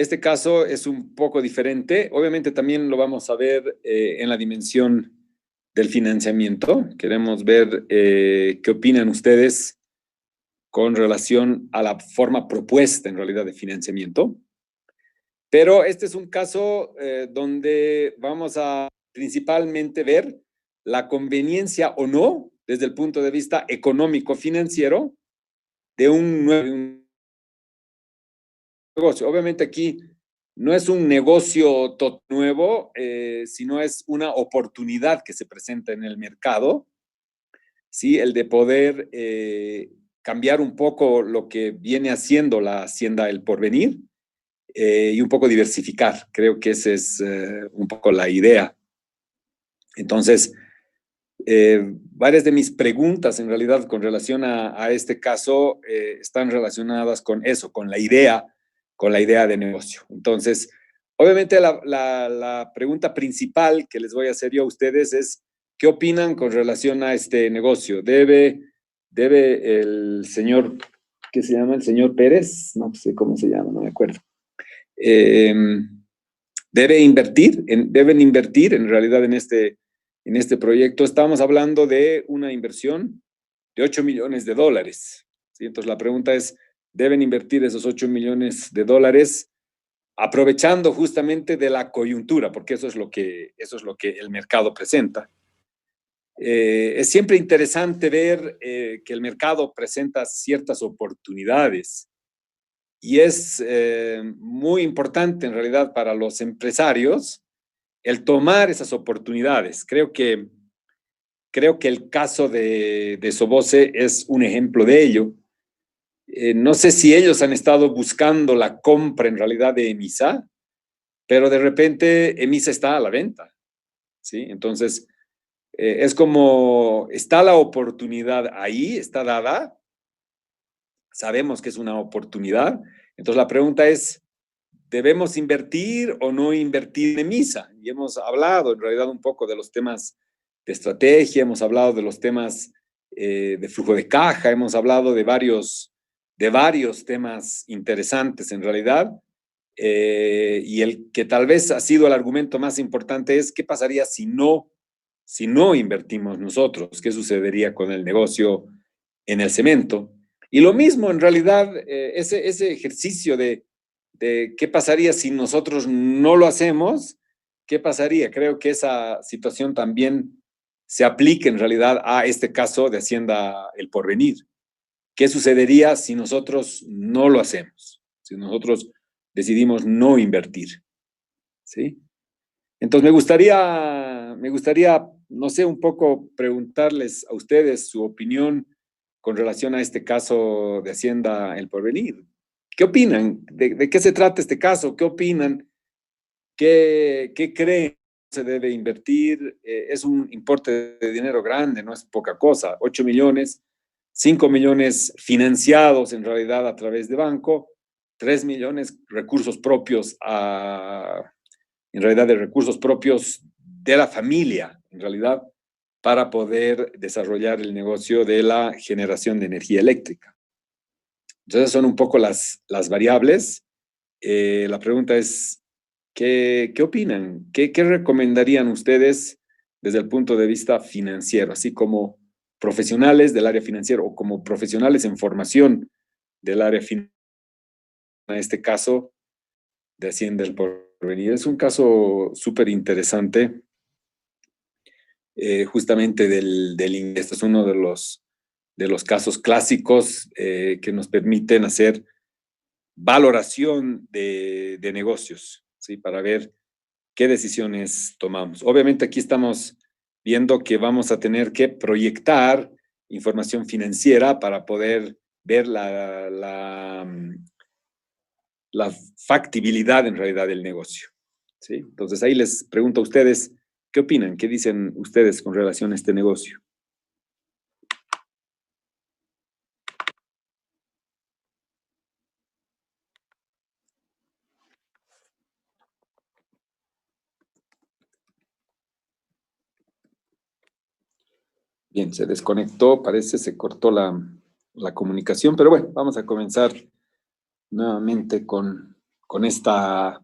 Este caso es un poco diferente. Obviamente también lo vamos a ver en la dimensión del financiamiento. Queremos ver qué opinan ustedes con relación a la forma propuesta en realidad de financiamiento. Pero este es un caso donde vamos a principalmente ver la conveniencia o no, desde el punto de vista económico-financiero, de un nuevo negocio. Obviamente aquí no es un negocio nuevo, sino es una oportunidad que se presenta en el mercado, ¿sí? El de poder cambiar un poco lo que viene haciendo la Hacienda El Porvenir y un poco diversificar. Creo que esa es un poco la idea. Entonces, varias de mis preguntas en realidad con relación a este caso están relacionadas con eso, con la idea de negocio. Entonces, obviamente la pregunta principal que les voy a hacer yo a ustedes es, ¿qué opinan con relación a este negocio? ¿Debe el señor, ¿qué se llama? ¿El señor Pérez? No sé cómo se llama, no me acuerdo. Deben invertir en realidad en este proyecto. Estamos hablando de una inversión de $8 millones, ¿sí? Entonces la pregunta es, ¿deben invertir esos $8 millones aprovechando justamente de la coyuntura? Porque eso es lo que el mercado presenta. Es siempre interesante ver que el mercado presenta ciertas oportunidades y es muy importante en realidad para los empresarios el tomar esas oportunidades. Creo que el caso de Soboce es un ejemplo de ello. No sé si ellos han estado buscando la compra en realidad de Emisa, pero de repente Emisa está a la venta, ¿sí? Entonces, es como está la oportunidad ahí, está dada, sabemos que es una oportunidad. Entonces, la pregunta es, ¿debemos invertir o no invertir en Emisa? Y hemos hablado en realidad un poco de los temas de estrategia, hemos hablado de los temas de flujo de caja, hemos hablado de varios temas interesantes en realidad. Y el que tal vez ha sido el argumento más importante es qué pasaría si no invertimos nosotros, qué sucedería con el negocio en el cemento. Y lo mismo en realidad, ese ejercicio de qué pasaría si nosotros no lo hacemos, qué pasaría. Creo que esa situación también se aplica en realidad a este caso de Hacienda El Porvenir. ¿Qué sucedería si nosotros no lo hacemos? Si nosotros decidimos no invertir, ¿sí? Entonces me gustaría, no sé, un poco preguntarles a ustedes su opinión con relación a este caso de Hacienda El Porvenir. ¿Qué opinan? ¿De qué se trata este caso? ¿Qué opinan? ¿Qué creen que se debe invertir? Es un importe de dinero grande, no es poca cosa. 8 millones, 5 millones financiados en realidad a través de banco, 3 millones recursos propios en realidad de recursos propios de la familia, en realidad, para poder desarrollar el negocio de la generación de energía eléctrica. Entonces son un poco las variables. La pregunta es, ¿qué opinan? ¿Qué recomendarían ustedes desde el punto de vista financiero, así como profesionales del área financiera o como profesionales en formación del área financiera, en este caso de Hacienda El Porvenir? Es un caso súper interesante, justamente del ingreso. Es uno de los casos clásicos que nos permiten hacer valoración de negocios, ¿sí? Para ver qué decisiones tomamos. Obviamente aquí estamos viendo que vamos a tener que proyectar información financiera para poder ver la factibilidad en realidad del negocio, ¿sí? Entonces ahí les pregunto a ustedes, ¿qué opinan? ¿Qué dicen ustedes con relación a este negocio? Bien, se desconectó, parece, se cortó la comunicación, pero bueno, vamos a comenzar nuevamente con con esta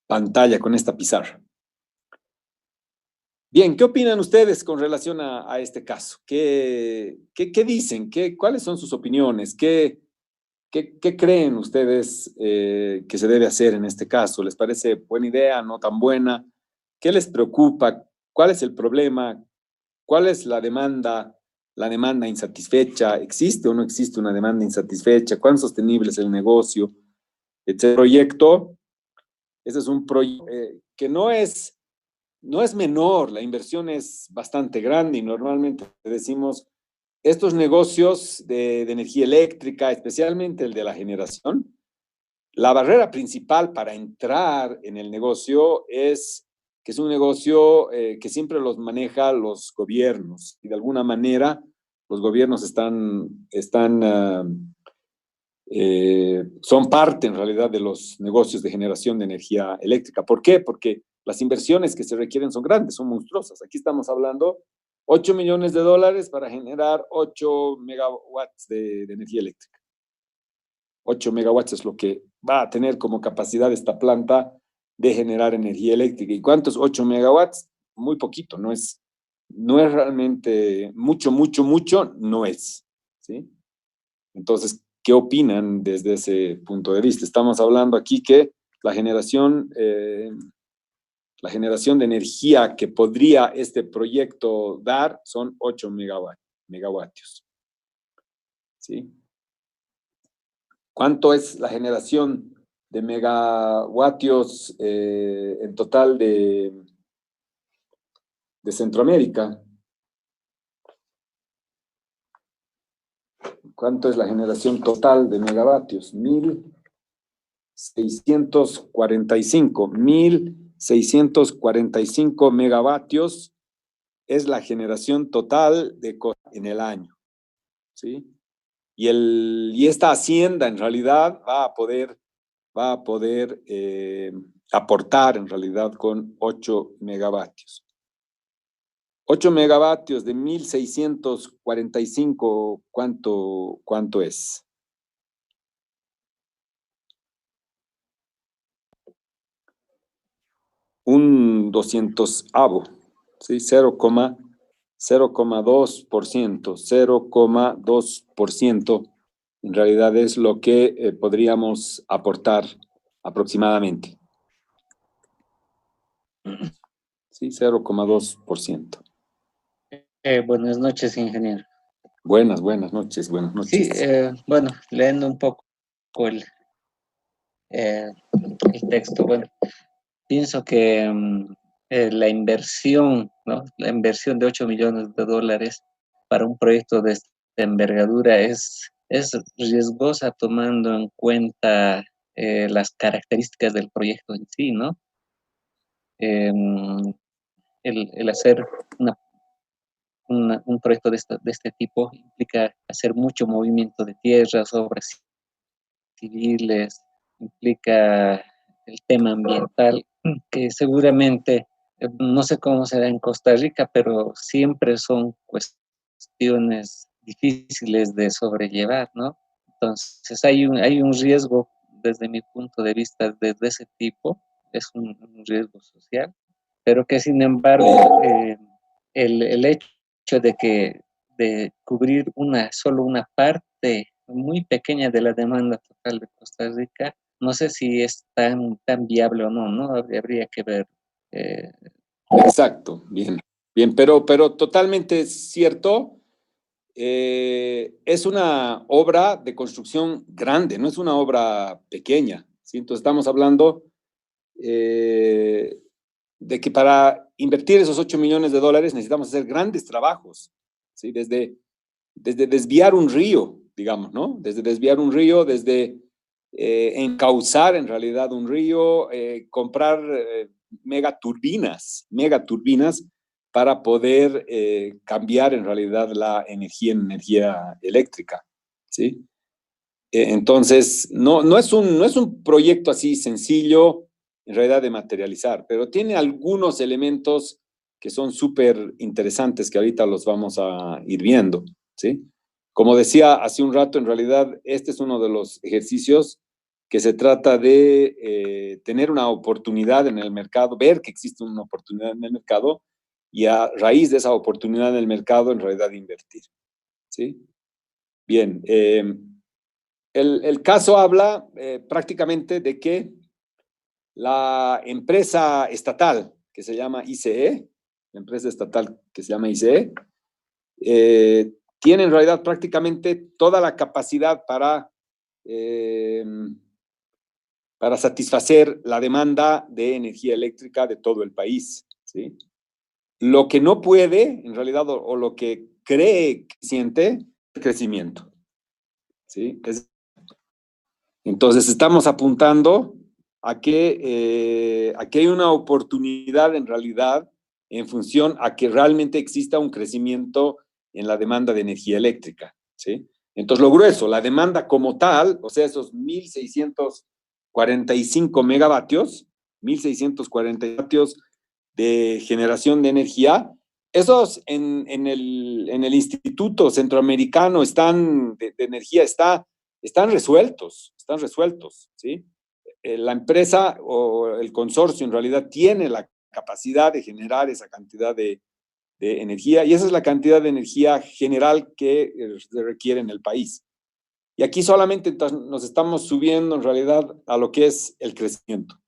pantalla, con esta pizarra. Bien, ¿qué opinan ustedes con relación a este caso? ¿Qué dicen? ¿Cuáles son sus opiniones? ¿Qué creen ustedes que se debe hacer en este caso? ¿Les parece buena idea, no tan buena? ¿Qué les preocupa? ¿Cuál es el problema? ¿Cuál es la demanda insatisfecha? ¿Existe o no existe una demanda insatisfecha? ¿Cuán sostenible es el negocio? Este proyecto, ese es un proyecto que no es menor, la inversión es bastante grande y normalmente decimos, estos negocios de energía eléctrica, especialmente el de la generación, la barrera principal para entrar en el negocio es que es un negocio que siempre los maneja los gobiernos y de alguna manera los gobiernos son parte en realidad de los negocios de generación de energía eléctrica. ¿Por qué? Porque las inversiones que se requieren son grandes, son monstruosas. Aquí estamos hablando 8 millones de dólares para generar 8 megawatts de energía eléctrica. 8 megawatts es lo que va a tener como capacidad esta planta de generar energía eléctrica. ¿Y cuántos? 8 megawatts, muy poquito, no es realmente mucho, no es, ¿sí? Entonces, ¿qué opinan desde ese punto de vista? Estamos hablando aquí que la generación de energía que podría este proyecto dar son 8 megavatios. ¿Sí? ¿Cuánto es la generación de megavatios en total de Centroamérica? ¿Cuánto es la generación total de megavatios? 1.645 megavatios es la generación total en el año, ¿sí? Y esta hacienda en realidad va a poder aportar en realidad con 8 megavatios. 8 megavatios de 1.645, ¿cuánto es? Un 200avo, ¿sí? 0,2%, 0,2% en realidad es lo que podríamos aportar aproximadamente. Sí, 0,2%. Buenas noches, ingeniero. Buenas noches. Sí, bueno, leyendo un poco el, el texto, bueno, pienso que la inversión, ¿no? La inversión de 8 millones de dólares para un proyecto de esta envergadura es riesgosa tomando en cuenta las características del proyecto en sí, ¿no? El hacer un proyecto de este tipo implica hacer mucho movimiento de tierras, obras civiles, implica el tema ambiental, que seguramente, no sé cómo será en Costa Rica, pero siempre son cuestiones difíciles de sobrellevar, ¿no? Entonces hay un riesgo desde mi punto de vista de ese tipo, es un riesgo social, pero que sin embargo el hecho de cubrir solo una parte muy pequeña de la demanda total de Costa Rica, no sé si es tan viable o no, ¿no? Habría que ver. Exacto, bien, pero totalmente cierto. Es una obra de construcción grande, no es una obra pequeña, ¿sí? Entonces estamos hablando de que para invertir esos 8 millones de dólares necesitamos hacer grandes trabajos, ¿sí? Desde desviar un río, digamos, ¿no? Desde desviar un río, desde encauzar en realidad un río, comprar megaturbinas para poder cambiar en realidad la energía en energía eléctrica, ¿sí? Entonces, no es un proyecto así sencillo en realidad de materializar, pero tiene algunos elementos que son súper interesantes que ahorita los vamos a ir viendo, ¿sí? Como decía hace un rato, en realidad este es uno de los ejercicios que se trata de tener una oportunidad en el mercado, ver que existe una oportunidad en el mercado y a raíz de esa oportunidad en el mercado, en realidad invertir. ¿Sí? Bien, el caso habla prácticamente de que la empresa estatal que se llama ICE, la empresa estatal que se llama ICE, tiene en realidad prácticamente toda la capacidad para satisfacer la demanda de energía eléctrica de todo el país, ¿sí? Lo que no puede, en realidad, o lo que cree que siente, es crecimiento, ¿sí? Entonces, estamos apuntando a que hay una oportunidad, en realidad, en función a que realmente exista un crecimiento en la demanda de energía eléctrica, ¿sí? Entonces, lo grueso, la demanda como tal, o sea, esos 1.645 megavatios, 1.640 vatios de generación de energía, esos en el Instituto Centroamericano de Energía están resueltos, ¿sí? La empresa o el consorcio en realidad tiene la capacidad de generar esa cantidad de energía y esa es la cantidad de energía general que se requiere en el país. Y aquí solamente nos estamos subiendo en realidad a lo que es el crecimiento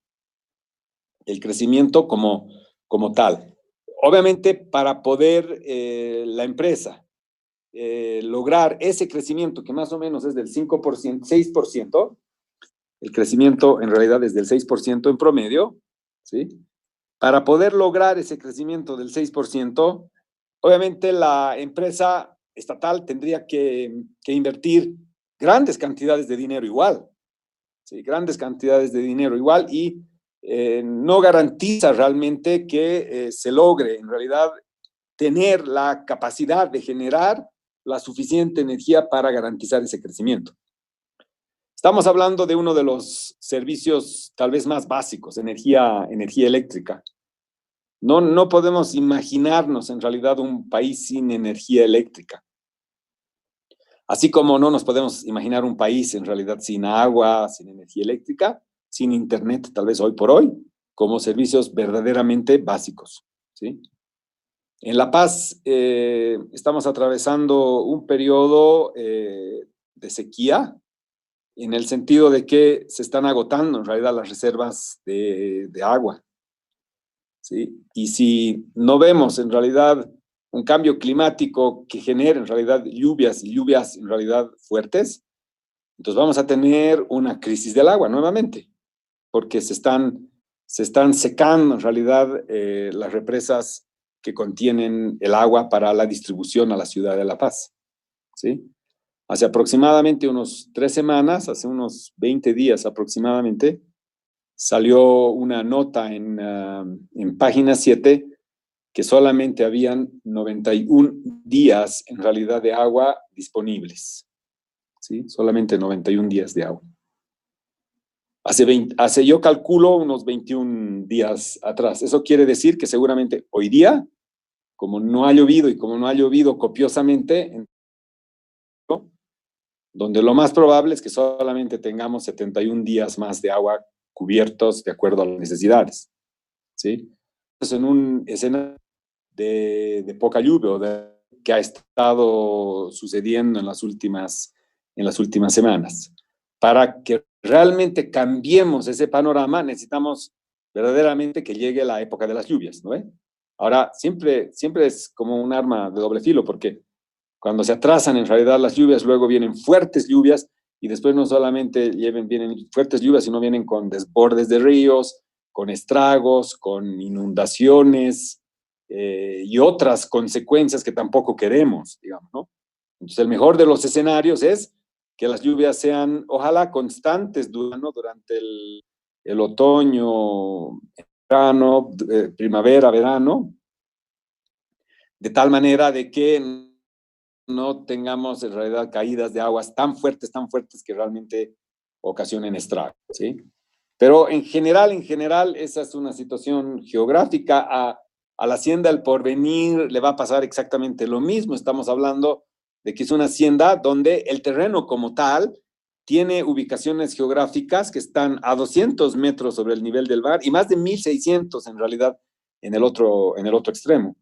como tal. Obviamente, para poder la empresa lograr ese crecimiento, que más o menos es del 5%, 6%, el crecimiento en realidad es del 6% en promedio, ¿sí? Para poder lograr ese crecimiento del 6%, obviamente la empresa estatal tendría que invertir grandes cantidades de dinero igual, ¿sí? Grandes cantidades de dinero igual y no garantiza realmente que se logre en realidad tener la capacidad de generar la suficiente energía para garantizar ese crecimiento. Estamos hablando de uno de los servicios tal vez más básicos, energía eléctrica. No podemos imaginarnos en realidad un país sin energía eléctrica. Así como no nos podemos imaginar un país en realidad sin agua, sin energía eléctrica, sin internet, tal vez hoy por hoy, como servicios verdaderamente básicos, ¿sí? En La Paz estamos atravesando un periodo de sequía, en el sentido de que se están agotando en realidad las reservas de agua, ¿sí? Y si no vemos en realidad un cambio climático que genere en realidad lluvias y lluvias en realidad fuertes, entonces vamos a tener una crisis del agua nuevamente, porque se están secando en realidad las represas que contienen el agua para la distribución a la ciudad de La Paz, ¿sí? Hace aproximadamente unos 3 semanas, hace unos 20 días aproximadamente, salió una nota en Página 7 que solamente habían 91 días en realidad de agua disponibles, ¿sí? Solamente 91 días de agua. Hace yo calculo unos 21 días atrás. Eso quiere decir que seguramente hoy día, como no ha llovido y como no ha llovido copiosamente, donde lo más probable es que solamente tengamos 71 días más de agua cubiertos de acuerdo a las necesidades, ¿sí? Entonces, en un escenario de poca lluvia o que ha estado sucediendo en las últimas semanas. Para que realmente cambiemos ese panorama, necesitamos verdaderamente que llegue la época de las lluvias, ¿no? Ahora, siempre es como un arma de doble filo, porque cuando se atrasan en realidad las lluvias, luego vienen fuertes lluvias, y después no solamente vienen fuertes lluvias, sino vienen con desbordes de ríos, con estragos, con inundaciones, y otras consecuencias que tampoco queremos, digamos, ¿no? Entonces, el mejor de los escenarios es que las lluvias sean, ojalá, constantes durante el otoño, verano, primavera, verano, de tal manera de que no tengamos en realidad caídas de aguas tan fuertes que realmente ocasionen estragos, ¿sí? Pero en general, esa es una situación geográfica. A la Hacienda El Porvenir le va a pasar exactamente lo mismo. Estamos hablando de que es una hacienda donde el terreno como tal tiene ubicaciones geográficas que están a 200 metros sobre el nivel del mar y más de 1.600 en realidad en el otro extremo.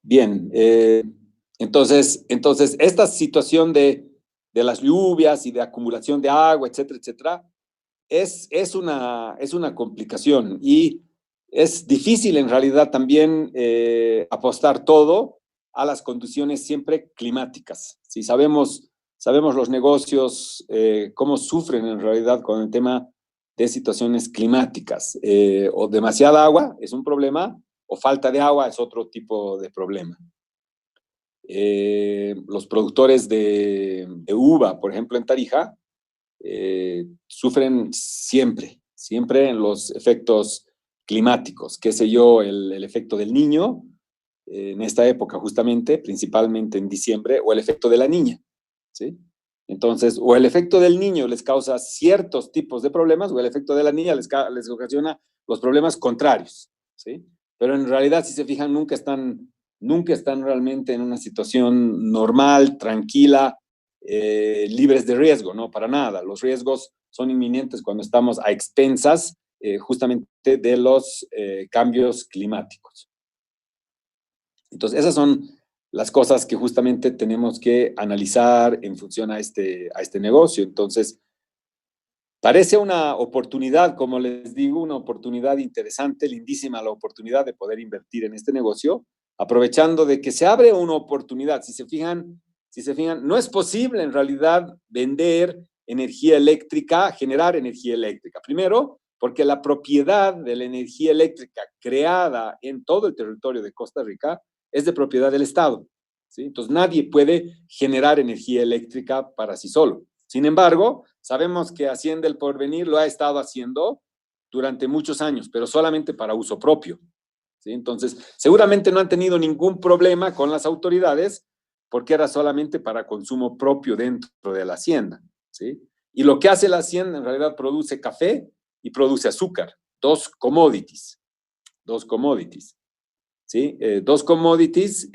Bien, entonces, esta situación de las lluvias y de acumulación de agua, etcétera, etcétera, es una complicación y es difícil en realidad también apostar todo a las condiciones siempre climáticas. Si sabemos los negocios, cómo sufren en realidad con el tema de situaciones climáticas. O demasiada agua es un problema, o falta de agua es otro tipo de problema. Los productores de uva, por ejemplo, en Tarija, sufren siempre en los efectos climáticos, qué sé yo, el efecto del niño en esta época justamente, principalmente en diciembre, o el efecto de la niña, ¿sí? Entonces, o el efecto del niño les causa ciertos tipos de problemas, o el efecto de la niña les ocasiona los problemas contrarios, ¿sí? Pero en realidad, si se fijan, nunca están realmente en una situación normal, tranquila, libres de riesgo, no, para nada. Los riesgos son inminentes cuando estamos a expensas justamente de los cambios climáticos. Entonces, esas son las cosas que justamente tenemos que analizar en función a este negocio. Entonces, parece una oportunidad, como les digo, una oportunidad interesante, lindísima la oportunidad de poder invertir en este negocio, aprovechando de que se abre una oportunidad. Si se fijan, no es posible en realidad vender energía eléctrica, generar energía eléctrica. Primero, porque la propiedad de la energía eléctrica creada en todo el territorio de Costa Rica es de propiedad del Estado, ¿sí? Entonces nadie puede generar energía eléctrica para sí solo. Sin embargo, sabemos que Hacienda El Porvenir lo ha estado haciendo durante muchos años, pero solamente para uso propio, ¿sí? Entonces, seguramente no han tenido ningún problema con las autoridades porque era solamente para consumo propio dentro de la hacienda, ¿sí? Y lo que hace la hacienda en realidad produce café y produce azúcar, dos commodities, ¿sí? Dos commodities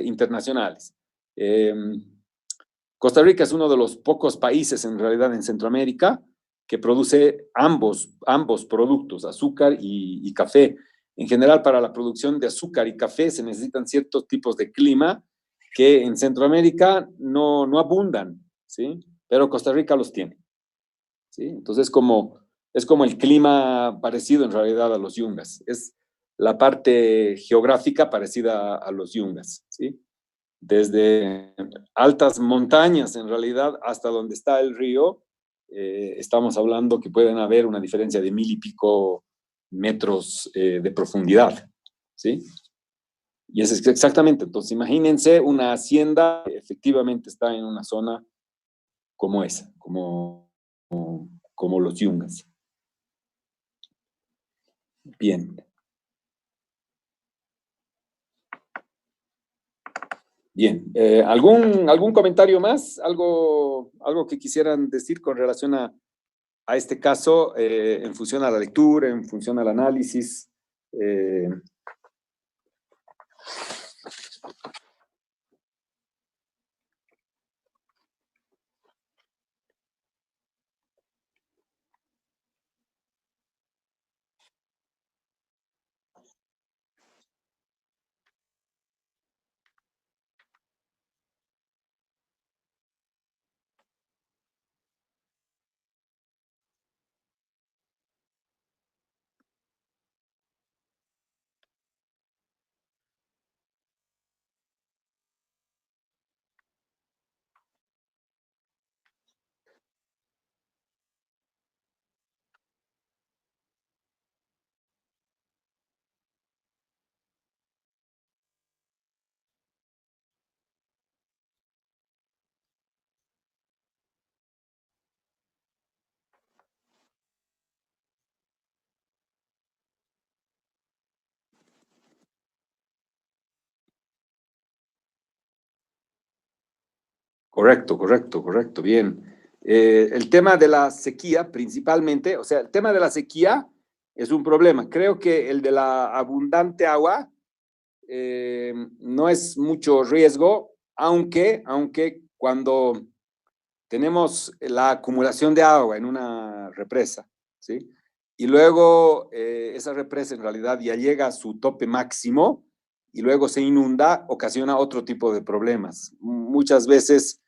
internacionales. Eh, Costa Rica es uno de los pocos países en realidad en Centroamérica que produce ambos productos, azúcar y café. En general, para la producción de azúcar y café se necesitan ciertos tipos de clima que en Centroamérica no abundan, ¿sí? Pero Costa Rica los tiene, ¿sí? Entonces es como el clima parecido en realidad a los yungas. Es la parte geográfica parecida a los yungas, ¿sí? Desde altas montañas en realidad hasta donde está el río, estamos hablando que pueden haber una diferencia de 1.000 y pico metros de profundidad, ¿sí? Y eso es exactamente, entonces imagínense una hacienda que efectivamente está en una zona como esa, como los yungas. Bien. Bien, ¿algún comentario más? ¿Algo que quisieran decir con relación a este caso en función a la lectura, en función al análisis? Eh, correcto, bien. El tema de la sequía, principalmente, o sea, el tema de la sequía es un problema. Creo que el de la abundante agua no es mucho riesgo, aunque cuando tenemos la acumulación de agua en una represa, ¿sí? Y luego esa represa en realidad ya llega a su tope máximo y luego se inunda, ocasiona otro tipo de problemas. Muchas veces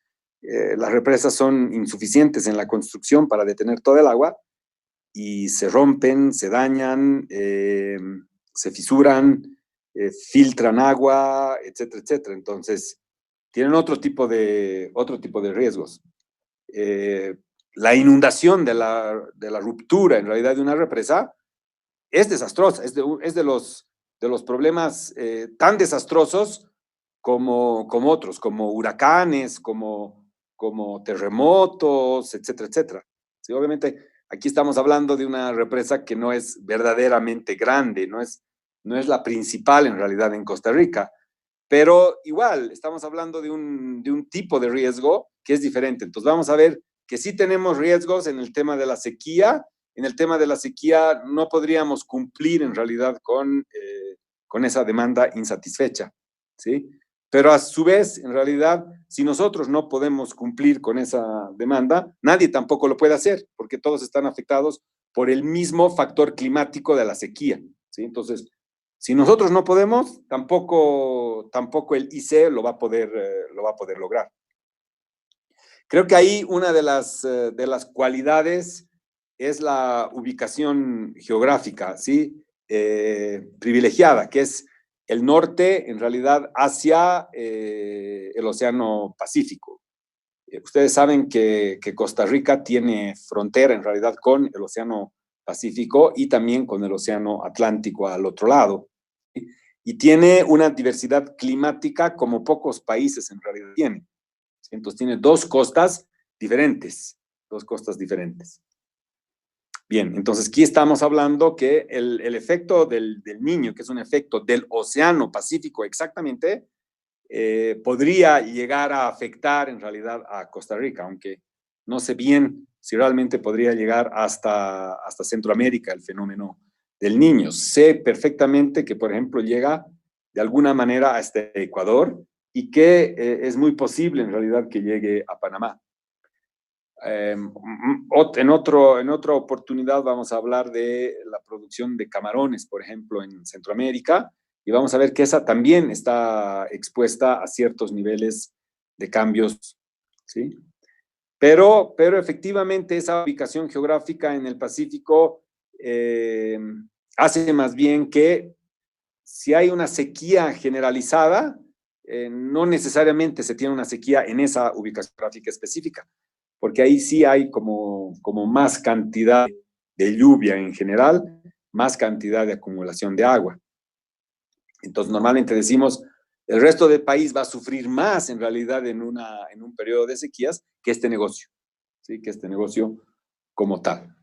las represas son insuficientes en la construcción para detener todo el agua y se rompen, se dañan, se fisuran, filtran agua, etcétera, etcétera. Entonces, tienen otro tipo de riesgos. La inundación de la ruptura en realidad de una represa es desastrosa, es de los problemas tan desastrosos como otros, como huracanes, como terremotos, etcétera, etcétera. Sí, obviamente, aquí estamos hablando de una represa que no es verdaderamente grande, no es la principal en realidad en Costa Rica, pero igual estamos hablando de un tipo de riesgo que es diferente. Entonces vamos a ver que sí tenemos riesgos en el tema de la sequía. En el tema de la sequía no podríamos cumplir en realidad con esa demanda insatisfecha, ¿sí? Pero a su vez, en realidad, si nosotros no podemos cumplir con esa demanda, nadie tampoco lo puede hacer, porque todos están afectados por el mismo factor climático de la sequía, ¿sí? Entonces, si nosotros no podemos, tampoco el IC lo va a poder lograr. Creo que ahí una de las cualidades es la ubicación geográfica, ¿sí? Privilegiada, que es el norte, en realidad, hacia el Océano Pacífico. Ustedes saben que Costa Rica tiene frontera, en realidad, con el Océano Pacífico y también con el Océano Atlántico al otro lado. ¿Sí? Y tiene una diversidad climática como pocos países en realidad tienen. Entonces tiene dos costas diferentes, dos costas diferentes. Bien, entonces aquí estamos hablando que el efecto del niño, que es un efecto del Océano Pacífico exactamente, podría llegar a afectar en realidad a Costa Rica, aunque no sé bien si realmente podría llegar hasta Centroamérica el fenómeno del niño. Sé perfectamente que, por ejemplo, llega de alguna manera hasta Ecuador y que es muy posible en realidad que llegue a Panamá. En otra oportunidad vamos a hablar de la producción de camarones, por ejemplo, en Centroamérica, y vamos a ver que esa también está expuesta a ciertos niveles de cambios, ¿sí? Pero efectivamente esa ubicación geográfica en el Pacífico hace más bien que si hay una sequía generalizada, no necesariamente se tiene una sequía en esa ubicación geográfica específica, porque ahí sí hay como más cantidad de lluvia en general, más cantidad de acumulación de agua. Entonces, normalmente decimos, el resto del país va a sufrir más en realidad en un periodo de sequías que este negocio, ¿sí? Que este negocio como tal.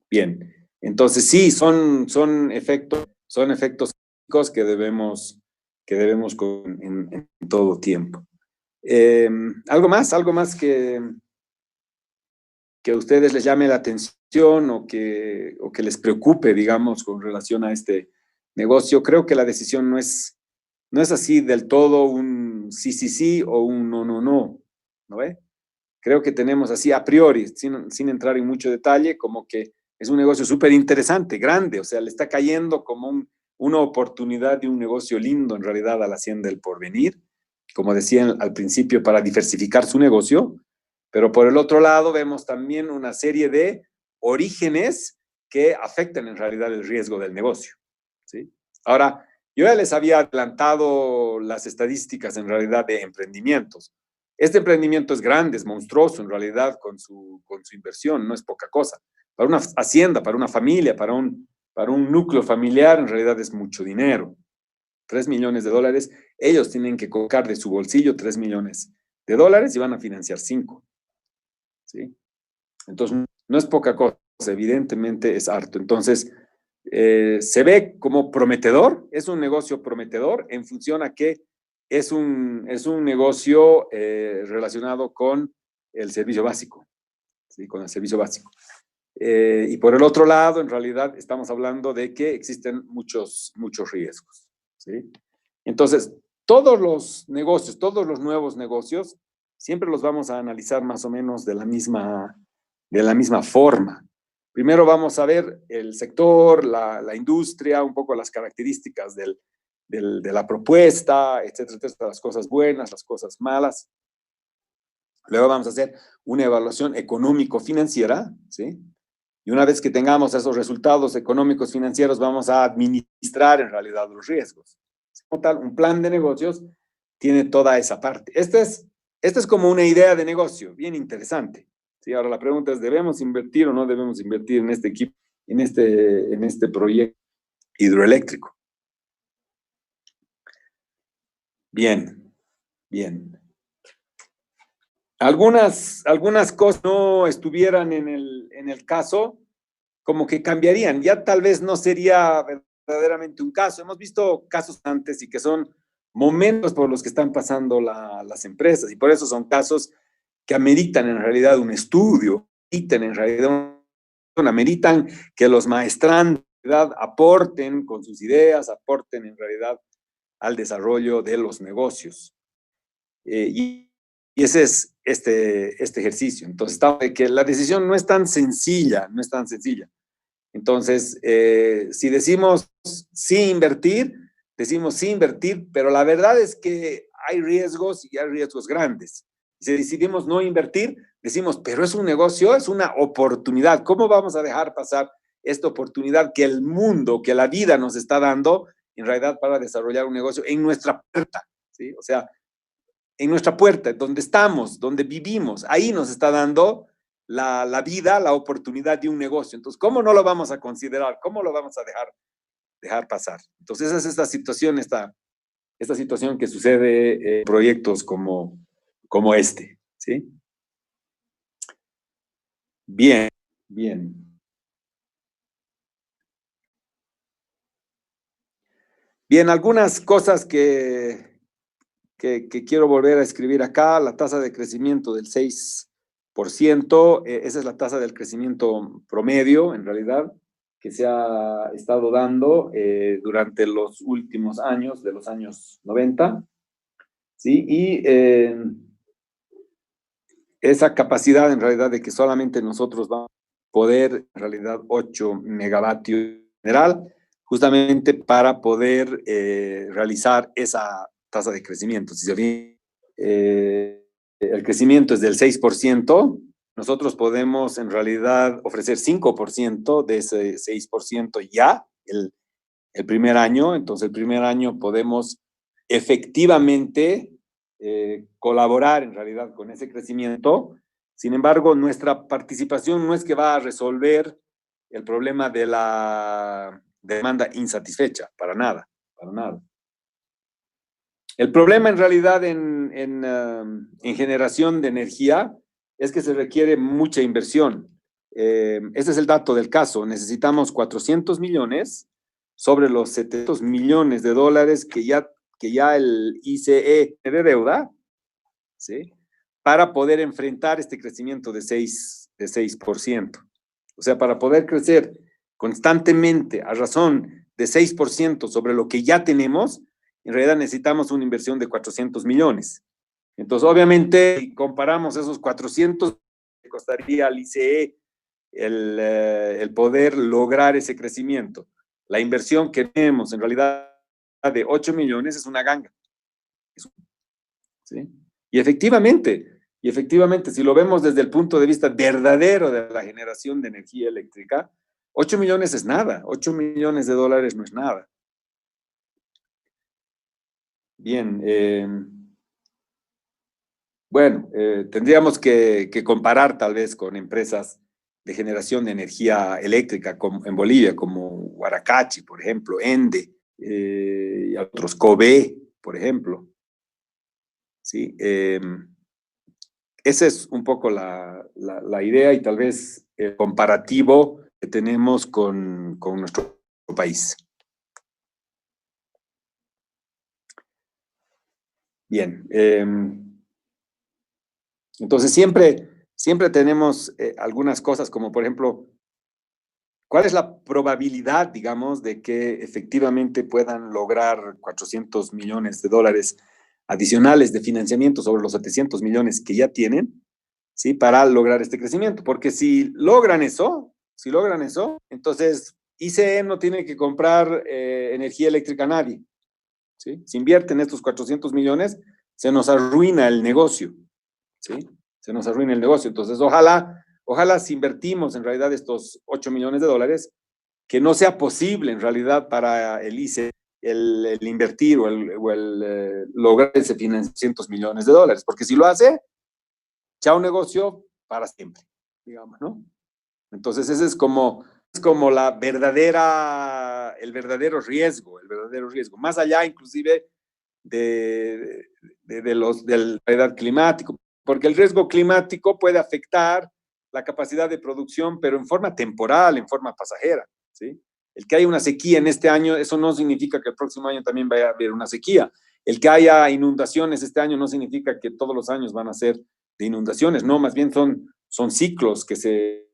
Bien, entonces sí, son efectos que debemos en todo tiempo. Algo más que a ustedes les llame la atención o que les preocupe, digamos, con relación a este negocio. Creo que la decisión no es así del todo un sí, sí, sí o un no, no, no, ¿no ve? Creo que tenemos así a priori, sin entrar en mucho detalle, como que es un negocio súper interesante, grande, o sea, le está cayendo como una oportunidad de un negocio lindo en realidad a la Hacienda del Porvenir, como decían al principio, para diversificar su negocio, pero por el otro lado vemos también una serie de orígenes que afectan en realidad el riesgo del negocio, ¿sí? Ahora, yo ya les había adelantado las estadísticas en realidad de emprendimientos. Este emprendimiento es grande, es monstruoso en realidad con su inversión, no es poca cosa. Para una hacienda, para una familia, para un núcleo familiar, en realidad es mucho dinero. 3 millones de dólares, ellos tienen que colocar de su bolsillo 3 millones de dólares y van a financiar 5. ¿Sí? Entonces, no es poca cosa, evidentemente es harto. Entonces, se ve como prometedor, es un negocio prometedor en función a que es un negocio relacionado con el servicio básico. ¿sí? Con el servicio básico. Y por el otro lado, en realidad, estamos hablando de que existen muchos riesgos, ¿sí? Entonces, todos los negocios, todos los nuevos negocios, siempre los vamos a analizar más o menos de la misma forma. Primero vamos a ver el sector, la industria, un poco las características de la propuesta, etcétera, etcétera, las cosas buenas, las cosas malas. Luego vamos a hacer una evaluación económico-financiera, ¿sí? Y una vez que tengamos esos resultados económicos financieros, vamos a administrar en realidad los riesgos. Como tal, un plan de negocios tiene toda esa parte. Esta es como una idea de negocio, bien interesante. ¿Sí? Ahora la pregunta es, ¿debemos invertir o no debemos invertir en este equipo, en este proyecto hidroeléctrico? Bien, bien. Algunas cosas no estuvieran en el caso, como que cambiarían. Ya tal vez no sería verdaderamente un caso. Hemos visto casos antes y que son momentos por los que están pasando las empresas y por eso son casos que ameritan en realidad un estudio, ameritan que los maestrantes aporten con sus ideas, aporten en realidad al desarrollo de los negocios. Y ese es este ejercicio. Entonces, que la decisión no es tan sencilla, no es tan sencilla. Entonces, si decimos sí invertir, decimos sí invertir, pero la verdad es que hay riesgos y hay riesgos grandes. Si decidimos no invertir, decimos, pero es un negocio, es una oportunidad. ¿Cómo vamos a dejar pasar esta oportunidad que el mundo, que la vida nos está dando, en realidad para desarrollar un negocio en nuestra puerta? ¿Sí? O sea, en nuestra puerta, donde estamos, donde vivimos, ahí nos está dando la vida, la oportunidad de un negocio. Entonces, ¿cómo no lo vamos a considerar? ¿Cómo lo vamos a dejar pasar? Entonces, esa es esta situación que sucede en proyectos como este, ¿sí? Bien, bien. Bien, algunas cosas que quiero volver a escribir acá, la tasa de crecimiento del 6%, esa es la tasa del crecimiento promedio, en realidad, que se ha estado dando durante los últimos años, de los años 90, ¿sí? Y esa capacidad, en realidad, de que solamente nosotros vamos a poder, en realidad, 8 megavatios general, justamente para poder realizar esa tasa de crecimiento. Si se ve, el crecimiento es del 6%, nosotros podemos en realidad ofrecer 5% de ese 6% ya el primer año. Entonces, el primer año podemos efectivamente colaborar en realidad con ese crecimiento. Sin embargo, nuestra participación no es que va a resolver el problema de la demanda insatisfecha, para nada, para nada. El problema en realidad en generación de energía es que se requiere mucha inversión. Ese es el dato del caso. Necesitamos 400 millones sobre los 700 millones de dólares que ya el ICE de deuda, ¿sí? Para poder enfrentar este crecimiento de 6%. O sea, para poder crecer constantemente a razón de 6% sobre lo que ya tenemos, en realidad necesitamos una inversión de 400 millones. Entonces, obviamente, si comparamos esos 400, que costaría al ICE el poder lograr ese crecimiento. La inversión que tenemos en realidad de 8 millones es una ganga. ¿Sí? Y efectivamente, si lo vemos desde el punto de vista verdadero de la generación de energía eléctrica, 8 millones es nada, 8 millones de dólares no es nada. Bien, bueno, tendríamos que comparar tal vez con empresas de generación de energía eléctrica como en Bolivia, como Huaracachi, por ejemplo, Ende, y otros, Cobé, por ejemplo. ¿Sí? Esa es un poco la idea y tal vez el comparativo que tenemos con nuestro país. Bien. Entonces, siempre siempre tenemos algunas cosas como, por ejemplo, ¿cuál es la probabilidad, digamos, de que efectivamente puedan lograr 400 millones de dólares adicionales de financiamiento sobre los 700 millones que ya tienen, ¿sí? Para lograr este crecimiento. Porque si logran eso, entonces ICE no tiene que comprar energía eléctrica a nadie, ¿sí? Si invierten estos 400 millones, se nos arruina el negocio, ¿sí? Se nos arruina el negocio. Entonces, ojalá si invertimos en realidad estos 8 millones de dólares, que no sea posible en realidad para el ICE el invertir o el lograr ese financiamiento de millones de dólares, porque si lo hace, chao negocio para siempre, digamos, ¿no? Entonces ese es como el verdadero riesgo, más allá inclusive de la realidad climático, porque el riesgo climático puede afectar la capacidad de producción, pero en forma temporal, en forma pasajera, ¿sí? El que haya una sequía en este año, eso no significa que el próximo año también vaya a haber una sequía. El que haya inundaciones este año no significa que todos los años van a ser de inundaciones, no, más bien son ciclos que se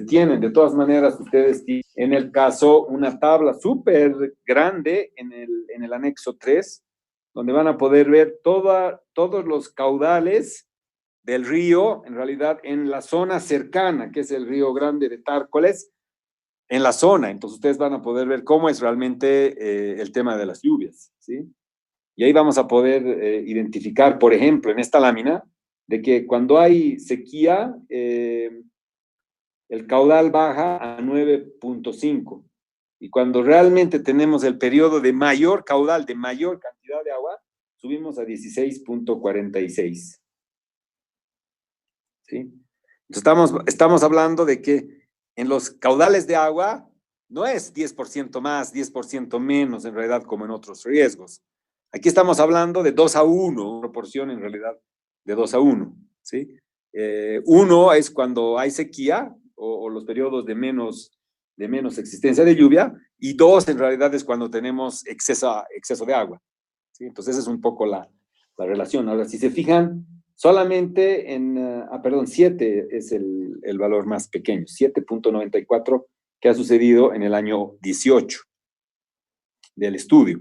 tienen. De todas maneras, ustedes tienen en el caso una tabla súper grande en el anexo 3, donde van a poder ver todos los caudales del río, en realidad en la zona cercana, que es el río Grande de Tárcoles, en la zona. Entonces ustedes van a poder ver cómo es realmente el tema de las lluvias, ¿sí? Y ahí vamos a poder identificar, por ejemplo, en esta lámina, de que cuando hay sequía, el caudal baja a 9.5. Y cuando realmente tenemos el periodo de mayor caudal, de mayor cantidad de agua, subimos a 16.46. ¿Sí? Estamos hablando de que en los caudales de agua no es 10% más, 10% menos en realidad como en otros riesgos. Aquí estamos hablando de 2-1, una proporción en realidad de 2-1. ¿Sí? Uno es cuando hay sequía o los periodos de menos existencia de lluvia, y 2 en realidad es cuando tenemos exceso de agua. ¿Sí? Entonces esa es un poco la relación. Ahora, si se fijan, solamente perdón, 7 es el valor más pequeño, 7.94, que ha sucedido en el año 18 del estudio.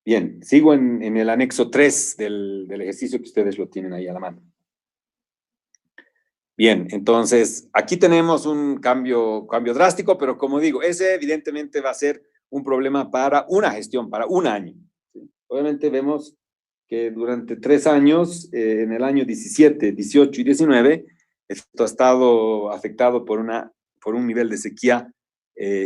Bien, sigo en el anexo 3 del ejercicio que ustedes lo tienen ahí a la mano. Bien, entonces aquí tenemos un cambio drástico, pero como digo, ese evidentemente va a ser un problema para una gestión, para un año. ¿Sí? Obviamente vemos que durante 3 años, en el año 17, 18 y 19, esto ha estado afectado por un nivel de sequía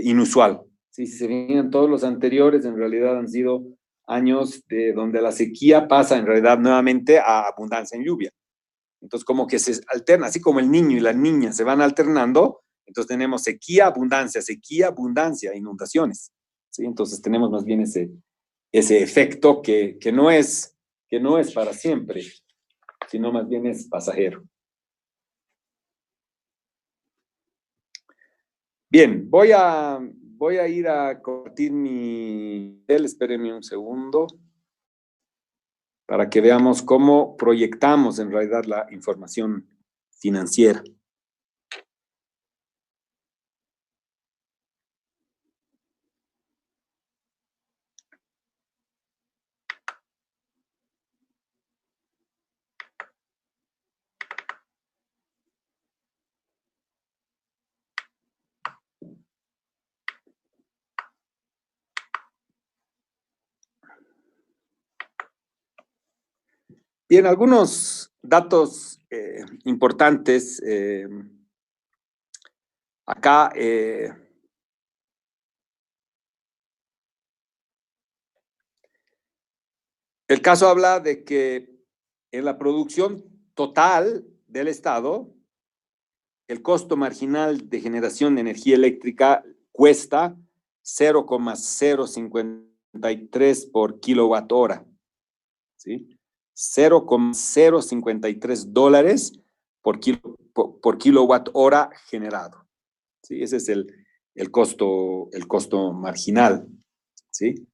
inusual. ¿Sí? Si se fijan, todos los anteriores en realidad han sido años donde la sequía pasa en realidad nuevamente a abundancia en lluvia. Entonces, como que se alterna, así como el niño y la niña se van alternando, entonces tenemos sequía, abundancia, inundaciones. ¿Sí? Entonces tenemos más bien ese efecto que no es para siempre, sino más bien es pasajero. Bien, voy a ir a compartir mi... Espérenme un segundo para que veamos cómo proyectamos en realidad la información financiera. Bien, algunos datos importantes. Acá, el caso habla de que en la producción total del Estado, el costo marginal de generación de energía eléctrica cuesta 0,053 por kilowatt hora. ¿Sí? 0,053 dólares por kilowatt hora generado. ¿Sí? Ese es el costo marginal. ¿Sí?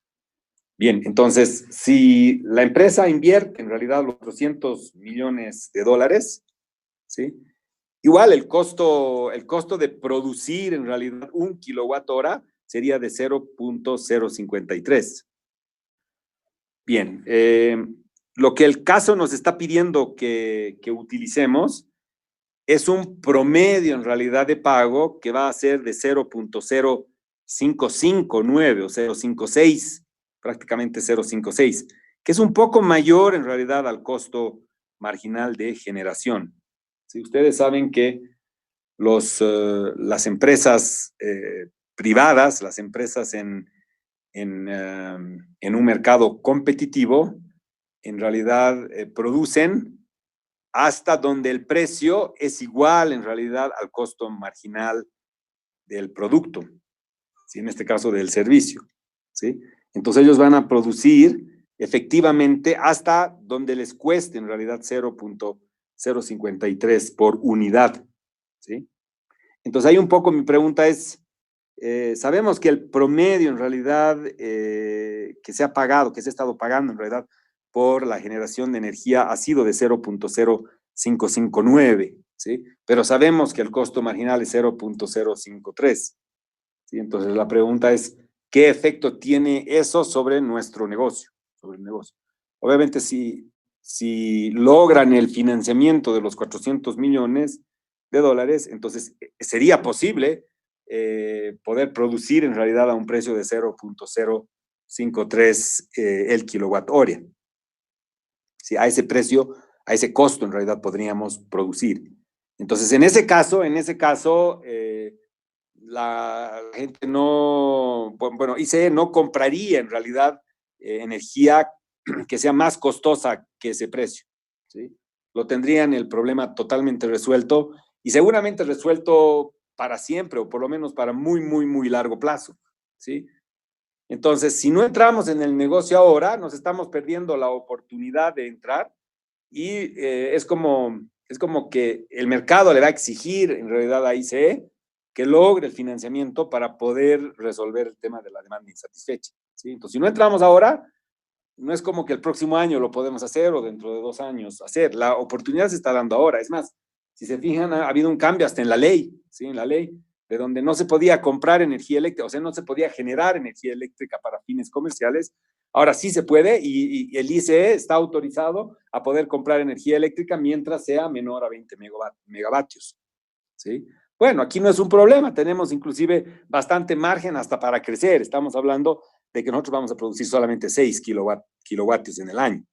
Bien, entonces, si la empresa invierte en realidad los 200 millones de dólares, ¿sí? Igual el costo de producir en realidad 1 kilowatt-hora sería de 0.053. Bien, lo que el caso nos está pidiendo que utilicemos es un promedio en realidad de pago que va a ser de 0.0559 o 0.56, prácticamente 0.56, que es un poco mayor en realidad al costo marginal de generación. ¿Sí? Ustedes saben que las empresas privadas, las empresas en un mercado competitivo, en realidad producen hasta donde el precio es igual en realidad al costo marginal del producto, ¿sí? En este caso del servicio, ¿sí? Entonces ellos van a producir efectivamente hasta donde les cueste en realidad 0.053 por unidad, ¿sí? Entonces ahí un poco mi pregunta es, sabemos que el promedio en realidad que se ha pagado, que se ha estado pagando en realidad por la generación de energía ha sido de 0.0559, ¿sí? Pero sabemos que el costo marginal es 0.053, ¿sí? Entonces la pregunta es, ¿qué efecto tiene eso sobre nuestro negocio? Sobre el negocio. Obviamente si logran el financiamiento de los 400 millones de dólares, entonces sería posible poder producir en realidad a un precio de 0.053 el kilowatt hora. ¿Sí? A ese precio, a ese costo en realidad podríamos producir. Entonces, en ese caso, la gente no, bueno, ICE no compraría en realidad energía que sea más costosa que ese precio, ¿sí? Lo tendrían el problema totalmente resuelto y seguramente resuelto para siempre o por lo menos para muy, muy, muy largo plazo, ¿sí? Entonces, si no entramos en el negocio ahora, nos estamos perdiendo la oportunidad de entrar y es como que el mercado le va a exigir en realidad a ICE que logre el financiamiento para poder resolver el tema de la demanda insatisfecha, ¿sí? Entonces, si no entramos ahora, no es como que el próximo año lo podemos hacer o dentro de 2 años hacer. La oportunidad se está dando ahora. Es más, si se fijan, ha habido un cambio hasta en la ley, ¿sí? En la ley, de donde no se podía comprar energía eléctrica, o sea, no se podía generar energía eléctrica para fines comerciales. Ahora sí se puede y el ICE está autorizado a poder comprar energía eléctrica mientras sea menor a 20 megavatios, ¿sí? Bueno, aquí no es un problema, tenemos inclusive bastante margen hasta para crecer. Estamos hablando de que nosotros vamos a producir solamente 6 kilovatios en el año,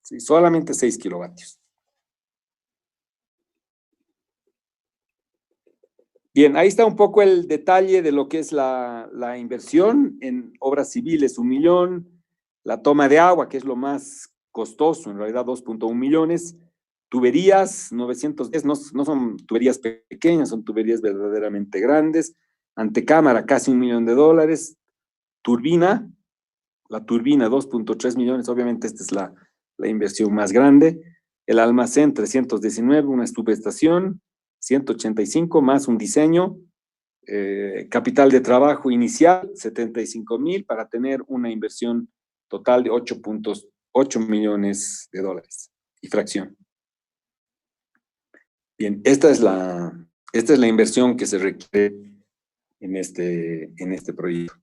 ¿sí? Solamente 6 kilovatios. Bien, ahí está un poco el detalle de lo que es la inversión en obras civiles, 1 millón, la toma de agua, que es lo más costoso, en realidad 2.1 millones, tuberías, 910, no son tuberías pequeñas, son tuberías verdaderamente grandes, antecámara, casi $1 millón, turbina, la turbina, 2.3 millones, obviamente esta es la inversión más grande, el almacén, 319, una subestación, 185 más un diseño, capital de trabajo inicial, 75,000 para tener una inversión total de 8.8 millones de dólares y fracción. Bien, esta es la inversión que se requiere en este proyecto.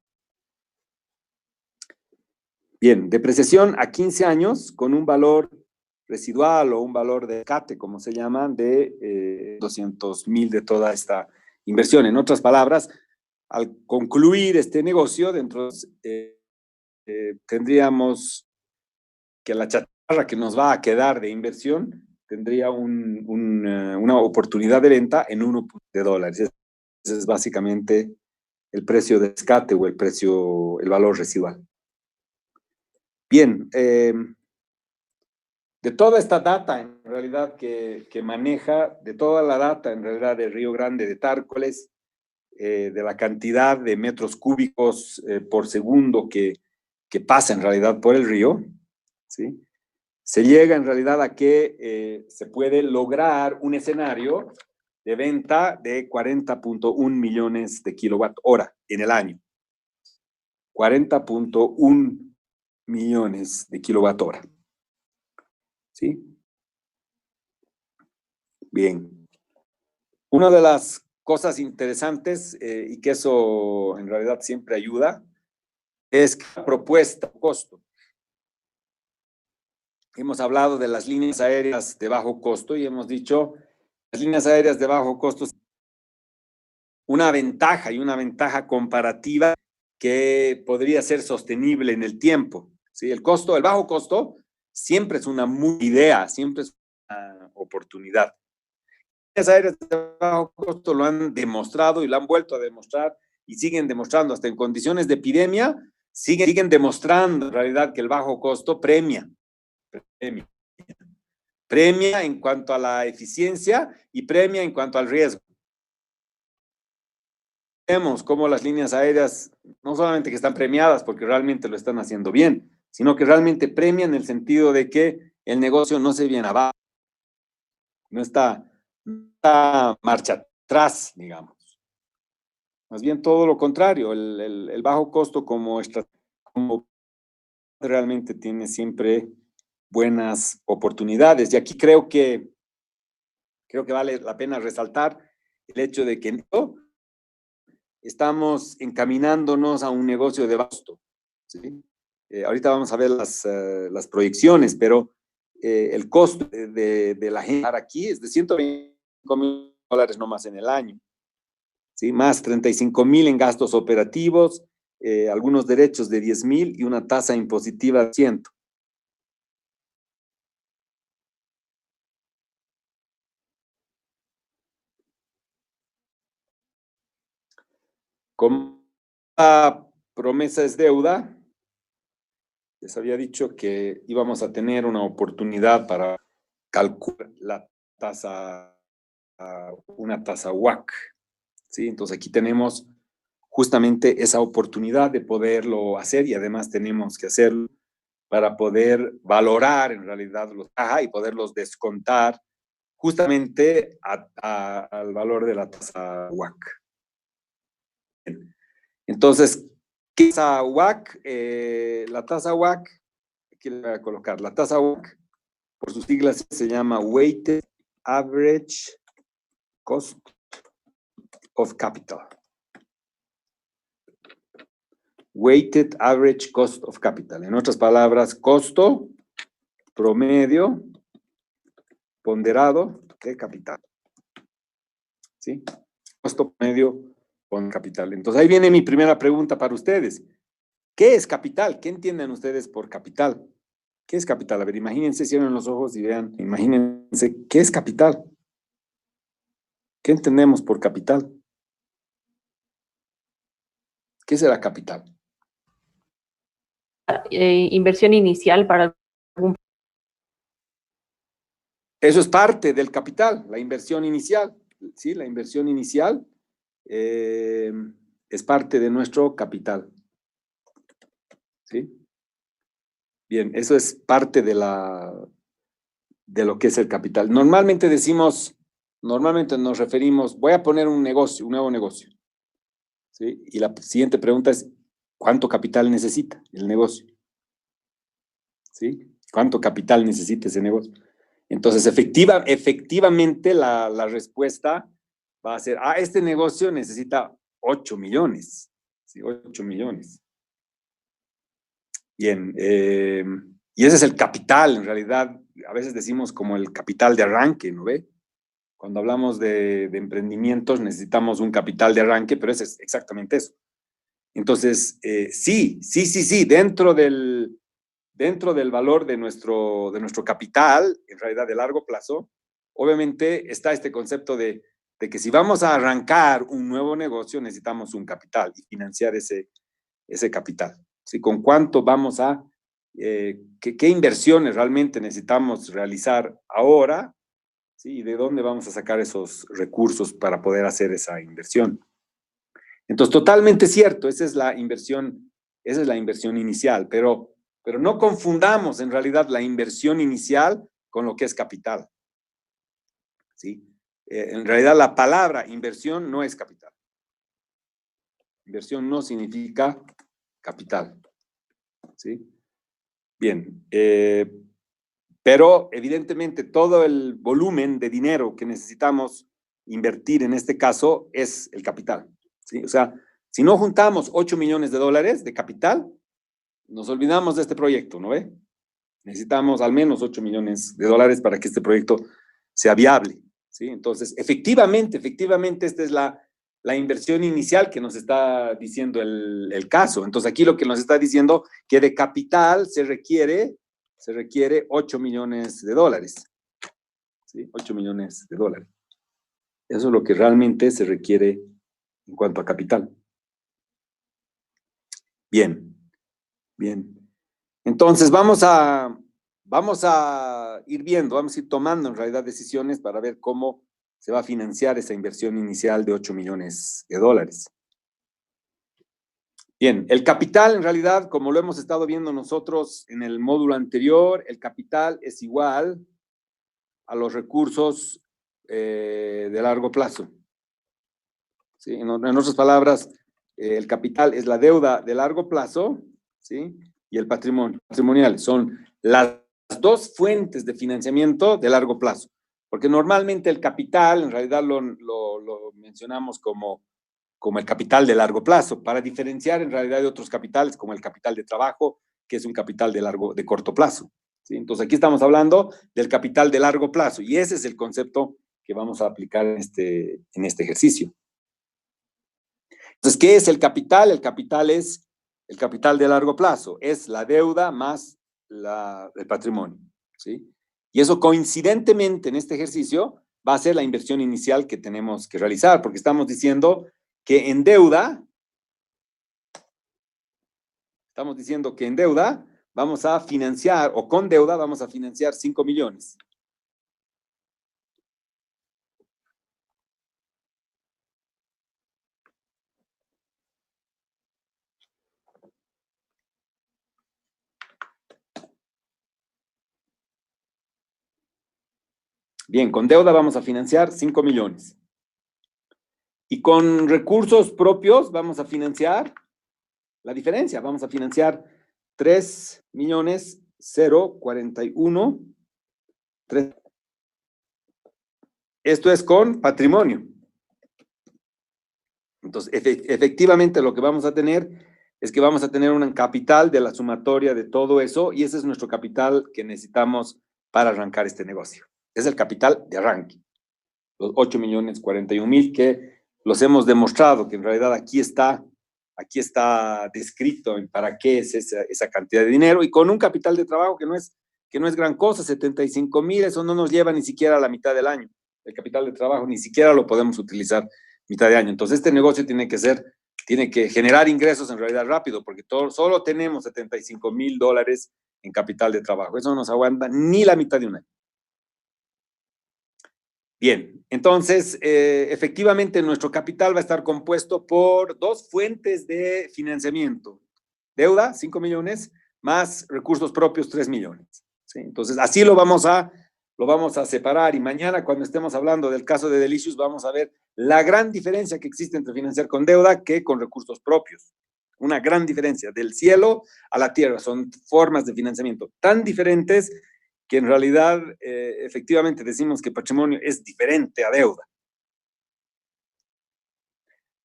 Bien, depreciación a 15 años con un valor residual o un valor de rescate, como se llama, de 200,000 de toda esta inversión. En otras palabras, al concluir este negocio, tendríamos que la chatarra que nos va a quedar de inversión tendría una oportunidad de venta en $1. Ese es básicamente el precio de rescate o el valor residual. Bien, de toda esta data en realidad que maneja, de toda la data en realidad de Río Grande de Tárcoles, de la cantidad de metros cúbicos por segundo que pasa en realidad por el río, ¿sí? Se llega en realidad a que se puede lograr un escenario de venta de 40.1 millones de kilowatt hora en el año. 40.1 millones de kilowatt hora. ¿Sí? Bien. Una de las cosas interesantes, y que eso en realidad siempre ayuda, es que la propuesta costo. Hemos hablado de las líneas aéreas de bajo costo y hemos dicho, las líneas aéreas de bajo costo, una ventaja y una ventaja comparativa que podría ser sostenible en el tiempo. ¿Sí? El bajo costo, siempre es una muy idea, siempre es una oportunidad. Las líneas aéreas de bajo costo lo han demostrado y lo han vuelto a demostrar y siguen demostrando, hasta en condiciones de epidemia, siguen demostrando en realidad que el bajo costo premia. Premia en cuanto a la eficiencia y premia en cuanto al riesgo. Vemos cómo las líneas aéreas no solamente que están premiadas porque realmente lo están haciendo bien, sino que realmente premian en el sentido de que el negocio no se viene abajo, no está marcha atrás, digamos. Más bien todo lo contrario, el bajo costo como realmente tiene siempre buenas oportunidades. Y aquí creo que vale la pena resaltar el hecho de que estamos encaminándonos a un negocio de basto. ¿Sí? Ahorita vamos a ver las proyecciones, pero el costo de la gente aquí es de $125,000 nomás en el año. ¿Sí? Más 35,000 en gastos operativos, algunos derechos de 10,000 y una tasa impositiva de 100. Como la promesa es deuda, les había dicho que íbamos a tener una oportunidad para calcular la tasa, una tasa WACC. ¿Sí? Entonces aquí tenemos justamente esa oportunidad de poderlo hacer y además tenemos que hacerlo para poder valorar en realidad los y poderlos descontar justamente al valor de la tasa WACC. Entonces, ¿qué es tasa WACC? La tasa WACC, aquí le voy a colocar, la tasa WACC, por sus siglas se llama Weighted Average Cost of Capital. Weighted Average Cost of Capital. En otras palabras, costo promedio ponderado de capital. ¿Sí? Costo promedio con capital. Entonces, ahí viene mi primera pregunta para ustedes. ¿Qué es capital? ¿Qué entienden ustedes por capital? ¿Qué es capital? A ver, imagínense, cierren los ojos y vean, imagínense, ¿qué es capital? ¿Qué entendemos por capital? ¿Qué será capital? Inversión inicial para algún... Eso es parte del capital, la inversión inicial. ¿Sí? La inversión inicial es parte de nuestro capital. ¿Sí? Bien, eso es parte de lo que es el capital. Normalmente nos referimos, voy a poner un nuevo negocio. ¿Sí? Y la siguiente pregunta es, ¿cuánto capital necesita el negocio? ¿Sí? ¿Cuánto capital necesita ese negocio? Entonces, efectivamente, la respuesta va a ser, este negocio necesita 8 millones. ¿Sí? 8 millones. Bien, y ese es el capital, en realidad, a veces decimos como el capital de arranque, ¿no ve? Cuando hablamos de emprendimientos necesitamos un capital de arranque, pero ese es exactamente eso. Entonces, sí, dentro del valor de nuestro capital, en realidad de largo plazo, obviamente está este concepto de que si vamos a arrancar un nuevo negocio, necesitamos un capital y financiar ese capital. ¿Sí? ¿Con cuánto vamos qué inversiones realmente necesitamos realizar ahora? ¿Sí? ¿Y de dónde vamos a sacar esos recursos para poder hacer esa inversión? Entonces, totalmente cierto, esa es la inversión inicial, pero no confundamos en realidad la inversión inicial con lo que es capital. ¿Sí? En realidad la palabra inversión no es capital. Inversión no significa capital. ¿Sí? Bien. Pero evidentemente todo el volumen de dinero que necesitamos invertir en este caso es el capital, ¿sí? O sea, si no juntamos 8 millones de dólares de capital, nos olvidamos de este proyecto, ¿no ve? Necesitamos al menos 8 millones de dólares para que este proyecto sea viable, ¿sí? Entonces, efectivamente, esta es la inversión inicial que nos está diciendo el caso. Entonces, aquí lo que nos está diciendo que de capital se requiere 8 millones de dólares, ¿sí? 8 millones de dólares. Eso es lo que realmente se requiere en cuanto a capital. Bien, bien. Entonces, vamos a ir viendo, vamos a ir tomando en realidad decisiones para ver cómo se va a financiar esa inversión inicial de 8 millones de dólares. Bien, el capital en realidad, como lo hemos estado viendo nosotros en el módulo anterior, el capital es igual a los recursos de largo plazo. ¿Sí? En otras palabras, el capital es la deuda de largo plazo, ¿sí? Y el patrimonio patrimonial son las dos fuentes de financiamiento de largo plazo, porque normalmente el capital, en realidad lo mencionamos como el capital de largo plazo, para diferenciar en realidad de otros capitales, como el capital de trabajo, que es un capital de corto plazo, ¿sí? Entonces aquí estamos hablando del capital de largo plazo, y ese es el concepto que vamos a aplicar en este ejercicio. Entonces, ¿qué es el capital? El capital es el capital de largo plazo, es la deuda más el patrimonio, ¿sí? Y eso coincidentemente en este ejercicio va a ser la inversión inicial que tenemos que realizar, porque estamos diciendo que en deuda vamos a financiar, o con deuda vamos a financiar 5 millones. Bien, con deuda vamos a financiar 5 millones. Y con recursos propios vamos a financiar la diferencia. Vamos a financiar 3 millones 041. Esto es con patrimonio. Entonces, efectivamente lo que vamos a tener es que vamos a tener un capital de la sumatoria de todo eso, y ese es nuestro capital que necesitamos para arrancar este negocio. Es el capital de arranque. Los 8 millones 41 mil que los hemos demostrado, que en realidad aquí está descrito en para qué es esa cantidad de dinero, y con un capital de trabajo que no es gran cosa, 75 mil, eso no nos lleva ni siquiera a la mitad del año. El capital de trabajo ni siquiera lo podemos utilizar mitad de año. Entonces este negocio tiene que generar ingresos en realidad rápido, porque solo tenemos 75 mil dólares en capital de trabajo. Eso no nos aguanta ni la mitad de un año. Bien, entonces, efectivamente, nuestro capital va a estar compuesto por dos fuentes de financiamiento. Deuda, 5 millones, más recursos propios, 3 millones. ¿Sí? Entonces, así lo vamos a separar, y mañana cuando estemos hablando del caso de Delicious vamos a ver la gran diferencia que existe entre financiar con deuda que con recursos propios. Una gran diferencia, del cielo a la tierra. Son formas de financiamiento tan diferentes que en realidad efectivamente decimos que patrimonio es diferente a deuda.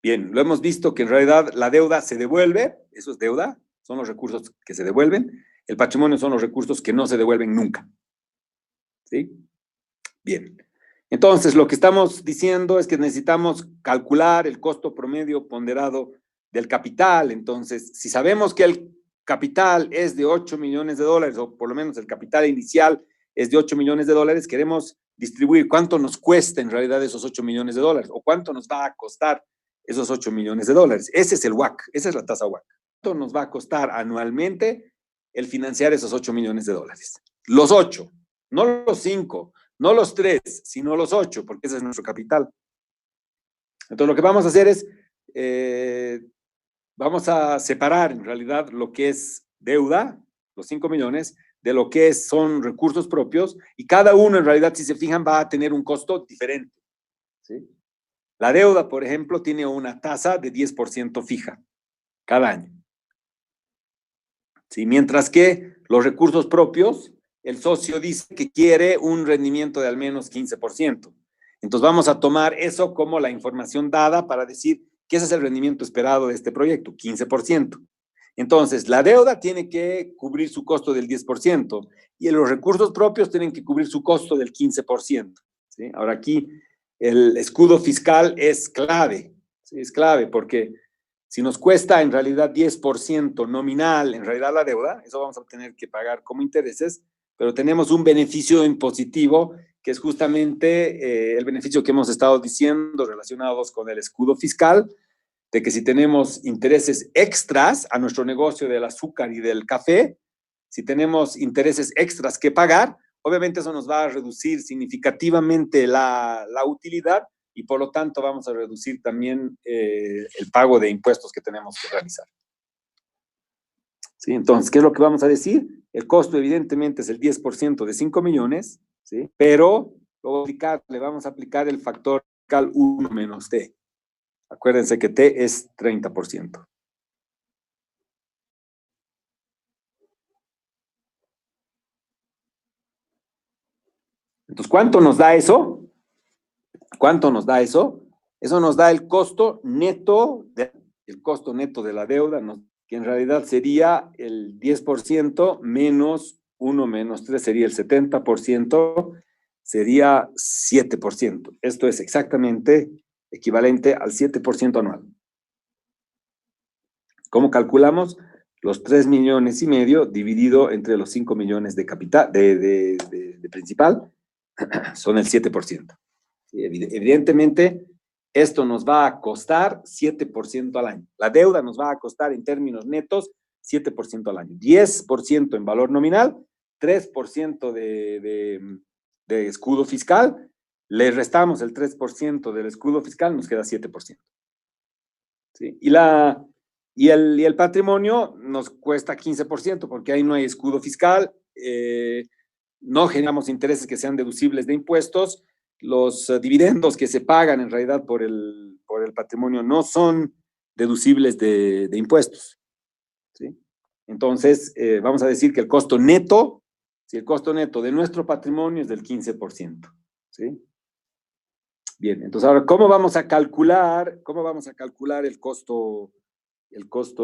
Bien, lo hemos visto que en realidad la deuda se devuelve, eso es deuda, son los recursos que se devuelven. El patrimonio son los recursos que no se devuelven nunca. ¿Sí? Bien. Entonces, lo que estamos diciendo es que necesitamos calcular el costo promedio ponderado del capital. Entonces, si sabemos que el capital es de 8 millones de dólares, o por lo menos el capital inicial es de 8 millones de dólares, queremos distribuir cuánto nos cuesta en realidad esos 8 millones de dólares, o cuánto nos va a costar esos 8 millones de dólares. Ese es el WACC, esa es la tasa WACC. ¿Cuánto nos va a costar anualmente el financiar esos 8 millones de dólares? Los 8, no los 5, no los 3, sino los 8, porque ese es nuestro capital. Entonces, lo que vamos a hacer es, vamos a separar en realidad lo que es deuda, los 5 millones, de lo que son recursos propios, y cada uno en realidad, si se fijan, va a tener un costo diferente. ¿Sí? La deuda, por ejemplo, tiene una tasa de 10% fija cada año. ¿Sí? Mientras que los recursos propios el socio dice que quiere un rendimiento de al menos 15%. Entonces vamos a tomar eso como la información dada para decir que ese es el rendimiento esperado de este proyecto, 15%. Entonces, la deuda tiene que cubrir su costo del 10% y los recursos propios tienen que cubrir su costo del 15%. ¿Sí? Ahora aquí el escudo fiscal es clave, ¿sí? Es clave porque si nos cuesta en realidad 10% nominal, en realidad la deuda, eso vamos a tener que pagar como intereses, pero tenemos un beneficio impositivo que es justamente el beneficio que hemos estado diciendo relacionados con el escudo fiscal, de que si tenemos intereses extras a nuestro negocio del azúcar y del café, si tenemos intereses extras que pagar, obviamente eso nos va a reducir significativamente la utilidad y por lo tanto vamos a reducir también el pago de impuestos que tenemos que realizar. ¿Sí? Entonces, ¿qué es lo que vamos a decir? El costo evidentemente es el 10% de 5 millones, ¿sí? Pero le vamos a aplicar el factor fiscal 1 menos T. Acuérdense que T es 30%. Entonces, ¿cuánto nos da eso? ¿Cuánto nos da eso? Eso nos da el costo neto de la deuda, que en realidad sería el 10% menos 1 menos 3, sería el 70%, sería 7%. Esto es exactamente equivalente al 7% anual. ¿Cómo calculamos? Los 3,5 millones dividido entre los 5 millones de capital, de principal, son el 7%. Sí, evidentemente, esto nos va a costar 7% al año. La deuda nos va a costar en términos netos 7% al año. 10% en valor nominal, 3% de escudo fiscal, le restamos el 3% del escudo fiscal, nos queda 7%. ¿Sí? Y el patrimonio nos cuesta 15% porque ahí no hay escudo fiscal, no generamos intereses que sean deducibles de impuestos, los dividendos que se pagan en realidad por el patrimonio no son deducibles de impuestos. ¿Sí? Entonces, vamos a decir que el costo neto, si el costo neto de nuestro patrimonio es del 15%. ¿Sí? Bien, entonces ahora, ¿cómo vamos a calcular el costo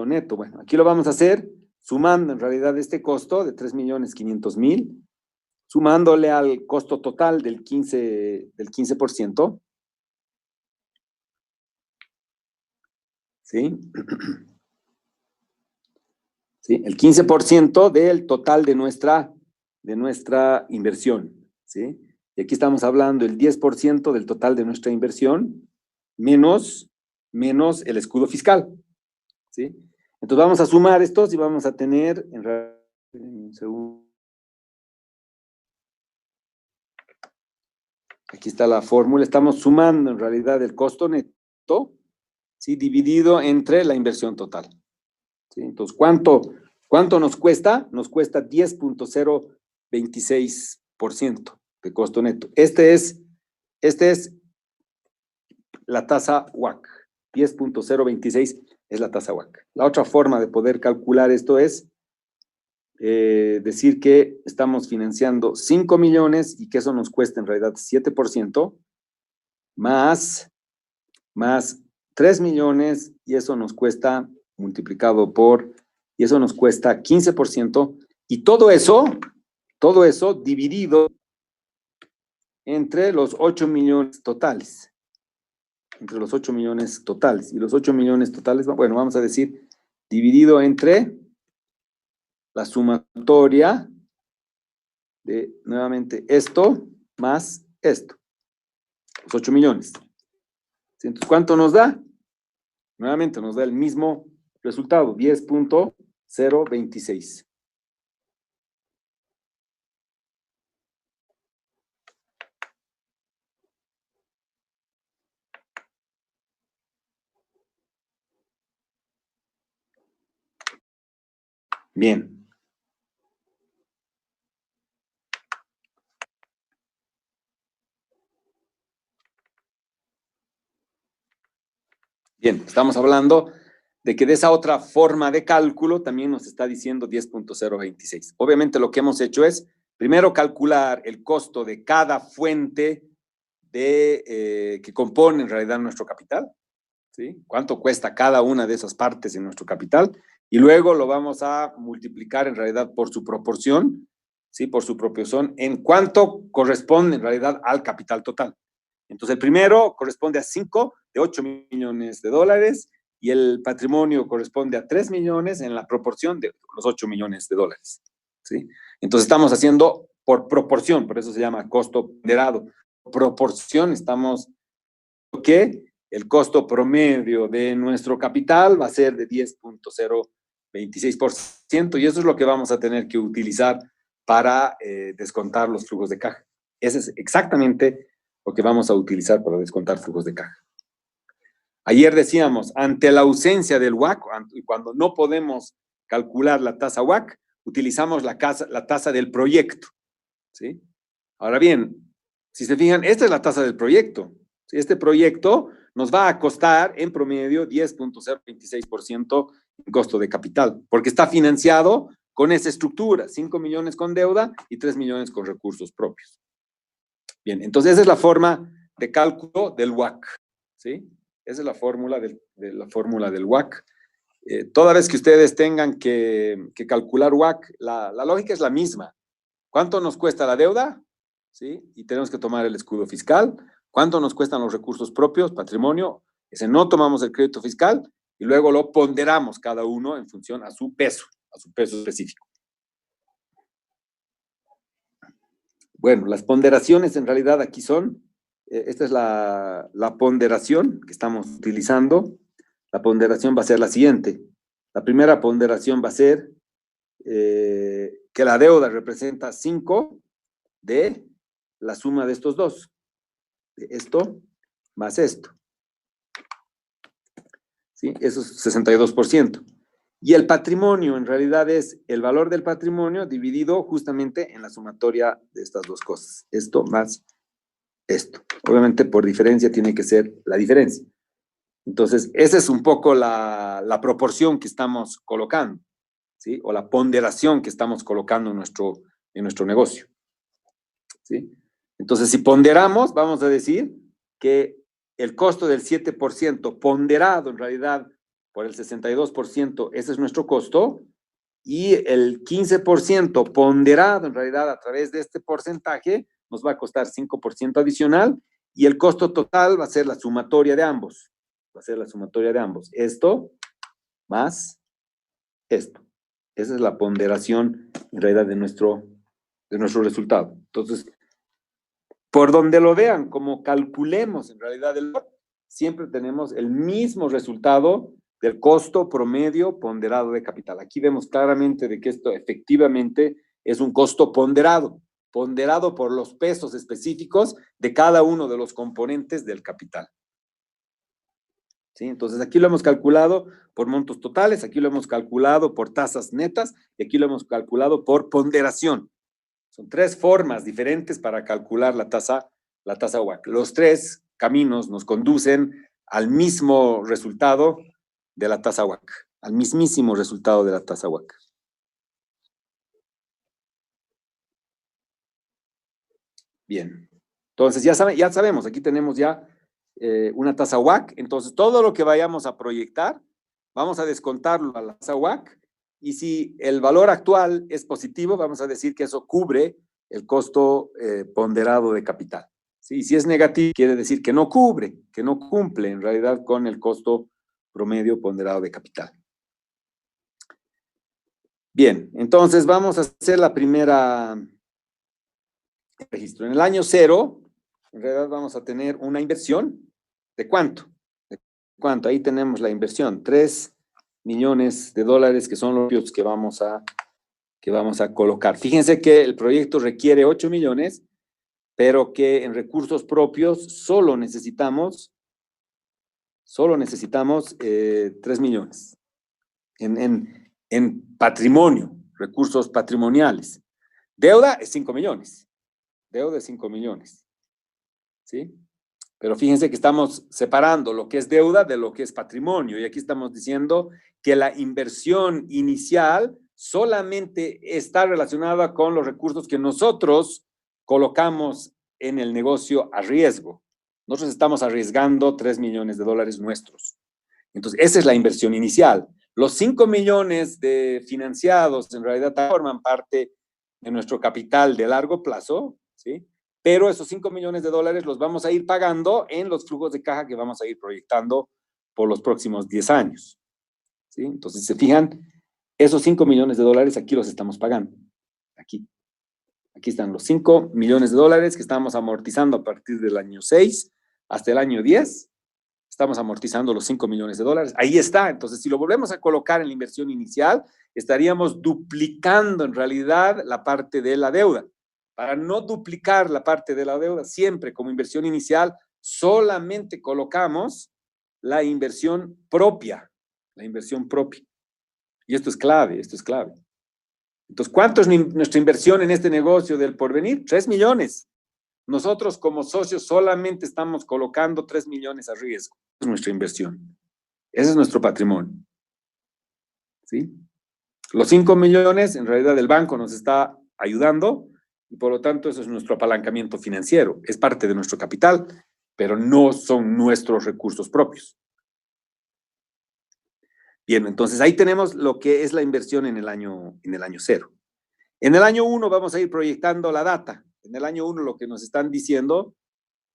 neto? Bueno, aquí lo vamos a hacer sumando en realidad este costo de 3,500,000, sumándole al costo total del 15%. ¿Sí? ¿Sí? El 15% del total de nuestra inversión. ¿Sí? Y aquí estamos hablando del 10% del total de nuestra inversión menos el escudo fiscal. ¿Sí? Entonces vamos a sumar estos y vamos a tener, aquí está la fórmula, estamos sumando en realidad el costo neto, ¿sí? Dividido entre la inversión total. ¿Sí? Entonces, ¿cuánto nos cuesta? Nos cuesta 10,026% de costo neto. Este es la tasa WACC. 10,026 es la tasa WACC. La otra forma de poder calcular esto es decir que estamos financiando 5 millones y que eso nos cuesta en realidad 7%, más 3 millones y eso nos cuesta multiplicado por, y eso nos cuesta 15%, y todo eso dividido entre los 8 millones totales. Entre los 8 millones totales. Y los 8 millones totales, bueno, vamos a decir, dividido entre la sumatoria de, nuevamente, esto más esto. Los 8 millones. Entonces, ¿cuánto nos da? Nuevamente nos da el mismo resultado, 10,026. Bien. Bien, estamos hablando de que de esa otra forma de cálculo también nos está diciendo 10,026. Obviamente lo que hemos hecho es Primero, calcular el costo de cada fuente que compone en realidad nuestro capital, ¿sí? Cuánto cuesta cada una de esas partes en nuestro capital, y luego lo vamos a multiplicar en realidad por su proporción, ¿sí? Por su proporción, en cuánto corresponde en realidad al capital total. Entonces, el primero corresponde a 5 de 8 millones de dólares, y el patrimonio corresponde a 3 millones en la proporción de los 8 millones de dólares, ¿sí? Entonces, estamos haciendo por proporción, por eso se llama costo ponderado. Proporción, estamos que el costo promedio de nuestro capital va a ser de 10.026%, y eso es lo que vamos a tener que utilizar para descontar los flujos de caja. Ese es exactamente lo que vamos a utilizar para descontar flujos de caja. Ayer decíamos, ante la ausencia del WACC, y cuando no podemos calcular la tasa WACC, utilizamos la tasa del proyecto, ¿sí? Ahora bien, si se fijan, esta es la tasa del proyecto. Este proyecto nos va a costar en promedio 10.026% en costo de capital, porque está financiado con esa estructura, 5 millones con deuda y 3 millones con recursos propios. Bien, entonces esa es la forma de cálculo del WACC, ¿sí? Esa es la fórmula del WACC. Toda vez que ustedes tengan que calcular WACC, la lógica es la misma. ¿Cuánto nos cuesta la deuda? ¿Sí? Y tenemos que tomar el escudo fiscal. ¿Cuánto nos cuestan los recursos propios, patrimonio? Ese no tomamos el crédito fiscal y luego lo ponderamos cada uno en función a su peso específico. Bueno, las ponderaciones en realidad aquí son, esta es la ponderación que estamos utilizando. La ponderación va a ser la siguiente. La primera ponderación va a ser que la deuda representa 5 de la suma de estos dos. De esto más esto. ¿Sí? Eso es 62%. Y el patrimonio en realidad es el valor del patrimonio dividido justamente en la sumatoria de estas dos cosas. Esto más esto. Obviamente por diferencia tiene que ser la diferencia. Entonces, esa es un poco la proporción que estamos colocando, ¿sí? O la ponderación que estamos colocando en nuestro negocio, ¿sí? Entonces, si ponderamos, vamos a decir que el costo del 7% ponderado en realidad por el 62%, ese es nuestro costo, y el 15% ponderado en realidad a través de este porcentaje nos va a costar 5% adicional, y el costo total va a ser la sumatoria de ambos. Va a ser la sumatoria de ambos. Esto más esto. Esa es la ponderación en realidad de nuestro resultado. Entonces, por donde lo vean, como calculemos en realidad siempre tenemos el mismo resultado del costo promedio ponderado de capital. Aquí vemos claramente de que esto efectivamente es un costo ponderado por los pesos específicos de cada uno de los componentes del capital. ¿Sí? Entonces, aquí lo hemos calculado por montos totales, aquí lo hemos calculado por tasas netas y aquí lo hemos calculado por ponderación. Son tres formas diferentes para calcular la tasa WACC. Los tres caminos nos conducen al mismo resultado de la tasa WACC, al mismísimo resultado de la tasa WACC. Bien, entonces ya sabemos, aquí tenemos ya una tasa WACC, entonces todo lo que vayamos a proyectar, vamos a descontarlo a la tasa WACC, y si el valor actual es positivo, vamos a decir que eso cubre el costo ponderado de capital. ¿Sí? Si es negativo, quiere decir que no cubre, que no cumple en realidad con el costo promedio ponderado de capital. Bien, entonces vamos a hacer la primera registro. En el año 0, en realidad vamos a tener una inversión. ¿De cuánto? ¿De cuánto? Ahí tenemos la inversión, 3 millones de dólares, que son los que vamos a colocar. Fíjense que el proyecto requiere 8 millones, pero que en recursos propios solo necesitamos 3 millones. En patrimonio, recursos patrimoniales. Deuda es 5 millones. Deuda es 5 millones. ¿Sí? Pero fíjense que estamos separando lo que es deuda de lo que es patrimonio. Y aquí estamos diciendo que la inversión inicial solamente está relacionada con los recursos que nosotros colocamos en el negocio a riesgo. Nosotros estamos arriesgando $3 millones nuestros. Entonces, esa es la inversión inicial. Los 5 millones de financiados en realidad forman parte de nuestro capital de largo plazo, ¿sí? Pero esos 5 millones de dólares los vamos a ir pagando en los flujos de caja que vamos a ir proyectando por los próximos 10 años, ¿sí? Entonces, si se fijan, esos 5 millones de dólares aquí los estamos pagando. Aquí están los 5 millones de dólares que estamos amortizando a partir del año 6 hasta el año 10. Estamos amortizando los 5 millones de dólares. Ahí está. Entonces, si lo volvemos a colocar en la inversión inicial, estaríamos duplicando en realidad la parte de la deuda. Para no duplicar la parte de la deuda, siempre como inversión inicial, solamente colocamos la inversión propia. La inversión propia. Y esto es clave, esto es clave. Entonces, ¿cuánto es nuestra inversión en este negocio del porvenir? 3 millones. Nosotros como socios solamente estamos colocando 3 millones a riesgo. Es nuestra inversión. Ese es nuestro patrimonio. ¿Sí? Los 5 millones, en realidad, el banco nos está ayudando y por lo tanto eso es nuestro apalancamiento financiero. Es parte de nuestro capital, pero no son nuestros recursos propios. Bien, entonces ahí tenemos lo que es la inversión en el año 0. En el año 1 vamos a ir proyectando la data. En el año 1 lo que nos están diciendo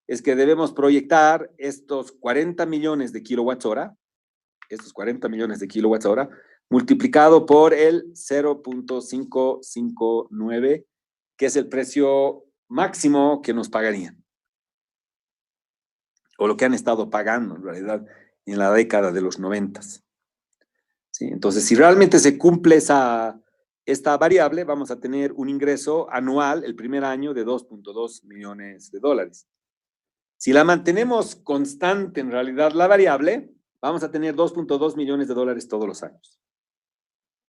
es que debemos proyectar estos 40 millones de kilowatts hora, multiplicado por el 0.559, que es el precio máximo que nos pagarían. O lo que han estado pagando, en realidad, en la década de los 90. ¿Sí? Entonces, si realmente se cumple esta variable, vamos a tener un ingreso anual el primer año de 2.2 millones de dólares. Si la mantenemos constante en realidad la variable, vamos a tener 2.2 millones de dólares todos los años.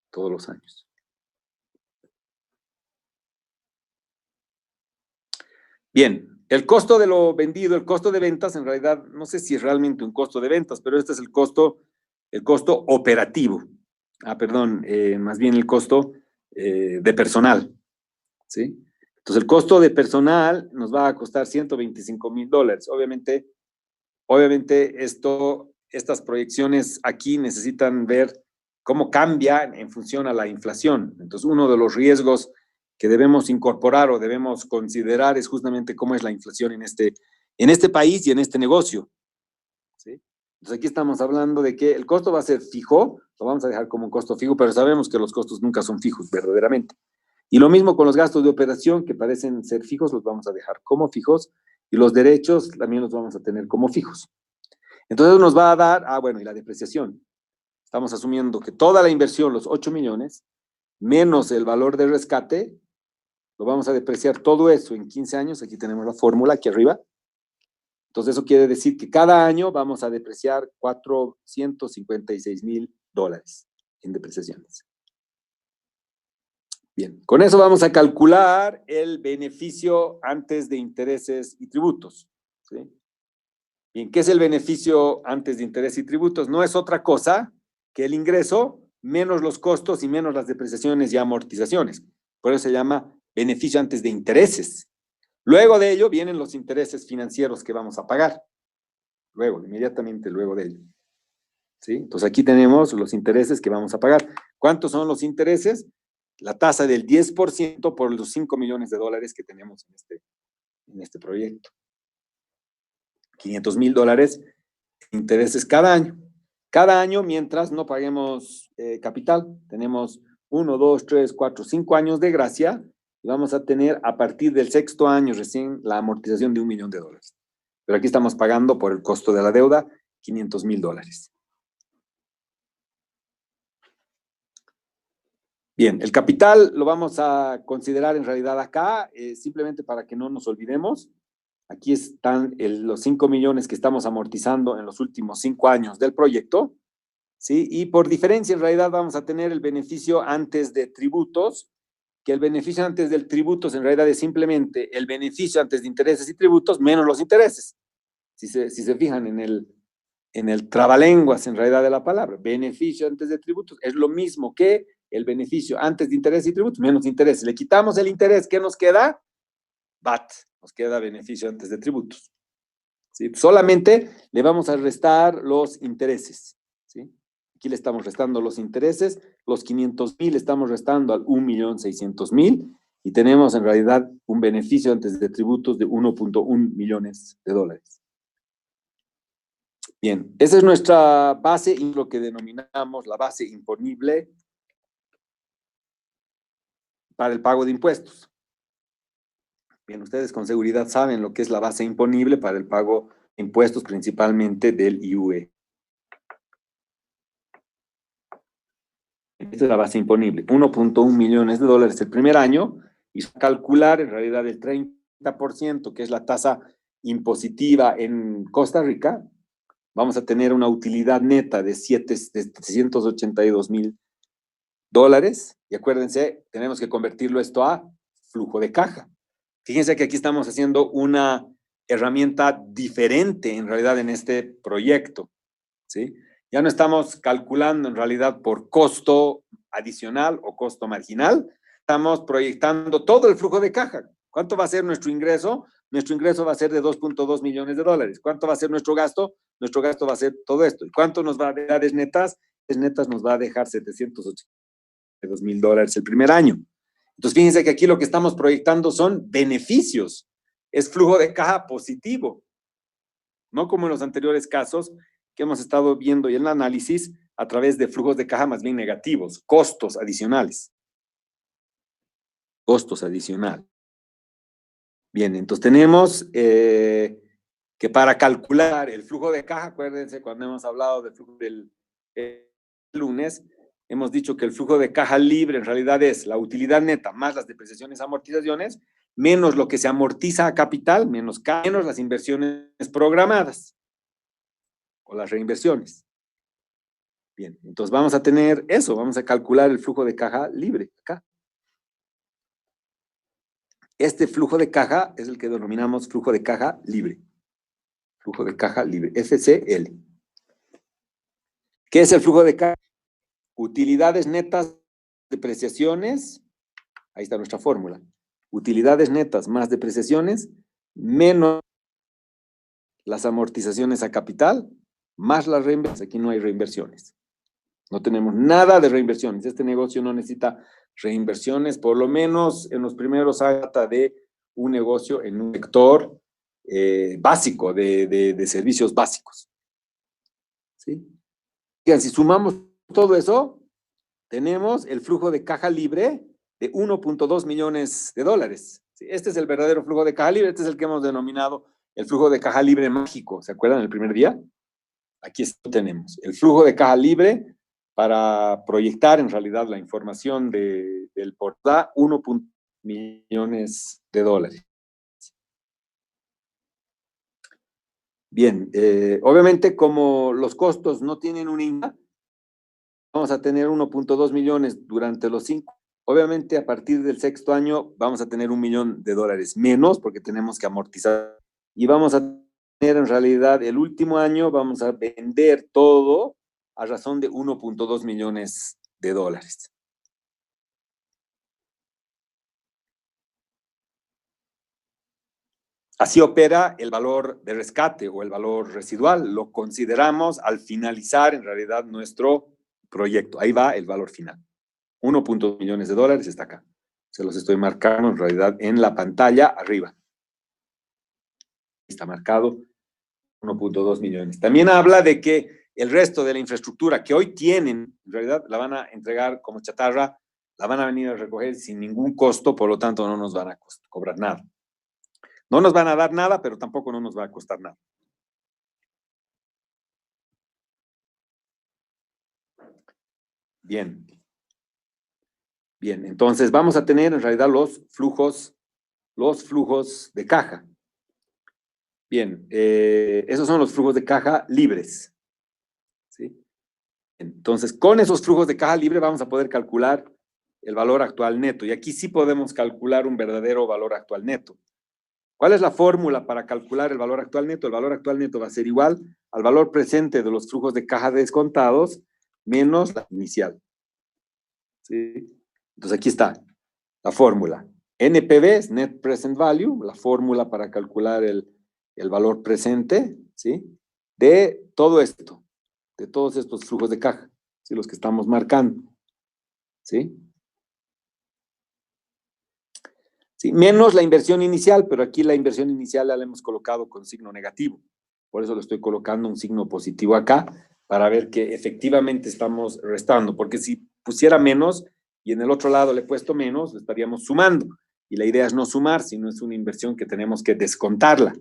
Todos los años. Bien, el costo de lo vendido, el costo de ventas, en realidad, no sé si es realmente un costo de ventas, pero este es el costo operativo. Más bien el costo de personal, ¿sí? Entonces, el costo de personal nos va a costar $125,000. Obviamente estas proyecciones aquí necesitan ver cómo cambia en función a la inflación. Entonces, uno de los riesgos que debemos incorporar o debemos considerar es justamente cómo es la inflación en este país y en este negocio, ¿sí? Entonces, aquí estamos hablando de que el costo va a ser fijo, lo vamos a dejar como un costo fijo, pero sabemos que los costos nunca son fijos, verdaderamente. Y lo mismo con los gastos de operación, que parecen ser fijos, los vamos a dejar como fijos, y los derechos también los vamos a tener como fijos. Entonces nos va a dar, y la depreciación. Estamos asumiendo que toda la inversión, los 8 millones, menos el valor de rescate, lo vamos a depreciar todo eso en 15 años. Aquí tenemos la fórmula aquí arriba. Entonces eso quiere decir que cada año vamos a depreciar $456,000 en depreciaciones. Bien, con eso vamos a calcular el beneficio antes de intereses y tributos, ¿sí? Bien, ¿qué es el beneficio antes de intereses y tributos? No es otra cosa que el ingreso menos los costos y menos las depreciaciones y amortizaciones. Por eso se llama beneficio antes de intereses. Luego de ello vienen los intereses financieros que vamos a pagar. Inmediatamente luego de ello. ¿Sí? Entonces aquí tenemos los intereses que vamos a pagar. ¿Cuántos son los intereses? La tasa del 10% por los 5 millones de dólares que tenemos en este proyecto. $500,000 intereses cada año. Cada año, mientras no paguemos capital, tenemos 1, 2, 3, 4, 5 años de gracia y vamos a tener a partir del 6º año recién la amortización de $1 millón. Pero aquí estamos pagando por el costo de la deuda $500,000. Bien, el capital lo vamos a considerar en realidad acá, simplemente para que no nos olvidemos. Aquí están los 5 millones que estamos amortizando en los últimos 5 años del proyecto, ¿sí? Y por diferencia, en realidad, vamos a tener el beneficio antes de tributos, que el beneficio antes del tributos, en realidad, es simplemente el beneficio antes de intereses y tributos menos los intereses. Si se fijan en el trabalenguas, en realidad, de la palabra, beneficio antes de tributos, es lo mismo que el beneficio antes de interés y tributos, menos interés. Le quitamos el interés, ¿qué nos queda? VAT, nos queda beneficio antes de tributos. ¿Sí? Solamente le vamos a restar los intereses. ¿Sí? Aquí le estamos restando los intereses, los 500,000 estamos restando al 1.600.000 y tenemos en realidad un beneficio antes de tributos de 1.1 millones de dólares. Bien, esa es nuestra base, lo que denominamos la base imponible para el pago de impuestos. Bien, ustedes con seguridad saben lo que es la base imponible para el pago de impuestos, principalmente del IUE. Esta es la base imponible, 1.1 millones de dólares el primer año, y calcular en realidad el 30%, que es la tasa impositiva en Costa Rica, vamos a tener una utilidad neta de 782,000 dólares, y acuérdense, tenemos que convertirlo esto a flujo de caja. Fíjense que aquí estamos haciendo una herramienta diferente en realidad en este proyecto, ¿sí? Ya no estamos calculando en realidad por costo adicional o costo marginal, estamos proyectando todo el flujo de caja. ¿Cuánto va a ser nuestro ingreso? Nuestro ingreso va a ser de 2.2 millones de dólares. ¿Cuánto va a ser nuestro gasto? Nuestro gasto va a ser todo esto. ¿Y cuánto nos va a dejar netas? Netas nos va a dejar 782,000 dólares el primer año. Entonces, fíjense que aquí lo que estamos proyectando son beneficios. Es flujo de caja positivo. No como en los anteriores casos que hemos estado viendo y en el análisis a través de flujos de caja más bien negativos, costos adicionales. Costos adicionales. Bien, entonces tenemos que para calcular el flujo de caja, acuérdense cuando hemos hablado del flujo del lunes, hemos dicho que el flujo de caja libre en realidad es la utilidad neta más las depreciaciones y amortizaciones, menos lo que se amortiza a capital, menos las inversiones programadas o las reinversiones. Bien, entonces vamos a tener eso, vamos a calcular el flujo de caja libre acá. Este flujo de caja es el que denominamos flujo de caja libre. Flujo de caja libre, FCL. ¿Qué es el flujo de caja? Utilidades netas, depreciaciones, ahí está nuestra fórmula. Utilidades netas más depreciaciones, menos las amortizaciones a capital, más las reinversiones. Aquí no hay reinversiones. No tenemos nada de reinversiones. Este negocio no necesita reinversiones, por lo menos en los primeros años trata de un negocio en un sector básico, de servicios básicos. ¿Sí? Si sumamos todo eso, tenemos el flujo de caja libre de 1.2 millones de dólares. ¿Sí? Este es el verdadero flujo de caja libre, este es el que hemos denominado el flujo de caja libre mágico. ¿Se acuerdan el primer día? Aquí tenemos el flujo de caja libre para proyectar en realidad la información del portal, 1.1 millones de dólares. Bien, obviamente como los costos no tienen un INCA, vamos a tener 1.2 millones durante los 5. Obviamente a partir del sexto año vamos a tener 1 millón de dólares menos porque tenemos que amortizar y vamos a tener en realidad el último año vamos a vender todo a razón de 1.2 millones de dólares. Así opera el valor de rescate o el valor residual. Lo consideramos al finalizar en realidad nuestro proyecto. Ahí va el valor final. 1.2 millones de dólares está acá. Se los estoy marcando en realidad en la pantalla arriba. Está marcado 1.2 millones. También habla de que el resto de la infraestructura que hoy tienen, en realidad la van a entregar como chatarra, la van a venir a recoger sin ningún costo, por lo tanto no nos van a cobrar nada. No nos van a dar nada, pero tampoco no nos va a costar nada. Bien. Bien, entonces vamos a tener en realidad los flujos de caja. Bien, esos son los flujos de caja libres. ¿Sí? Entonces, con esos flujos de caja libre vamos a poder calcular el valor actual neto. Y aquí sí podemos calcular un verdadero valor actual neto. ¿Cuál es la fórmula para calcular el valor actual neto? El valor actual neto va a ser igual al valor presente de los flujos de caja descontados menos la inicial. ¿sí? Entonces aquí está la fórmula. NPV es Net Present Value, la fórmula para calcular el valor presente, ¿sí? De todo esto, de todos estos flujos de caja, ¿sí? Los que estamos marcando, ¿sí? Sí, menos la inversión inicial, pero aquí la inversión inicial la hemos colocado con signo negativo. Por eso le estoy colocando un signo positivo acá, para ver que efectivamente estamos restando. Porque si pusiera menos y en el otro lado le he puesto menos, le estaríamos sumando. Y la idea es no sumar, sino es una inversión que tenemos que descontarla.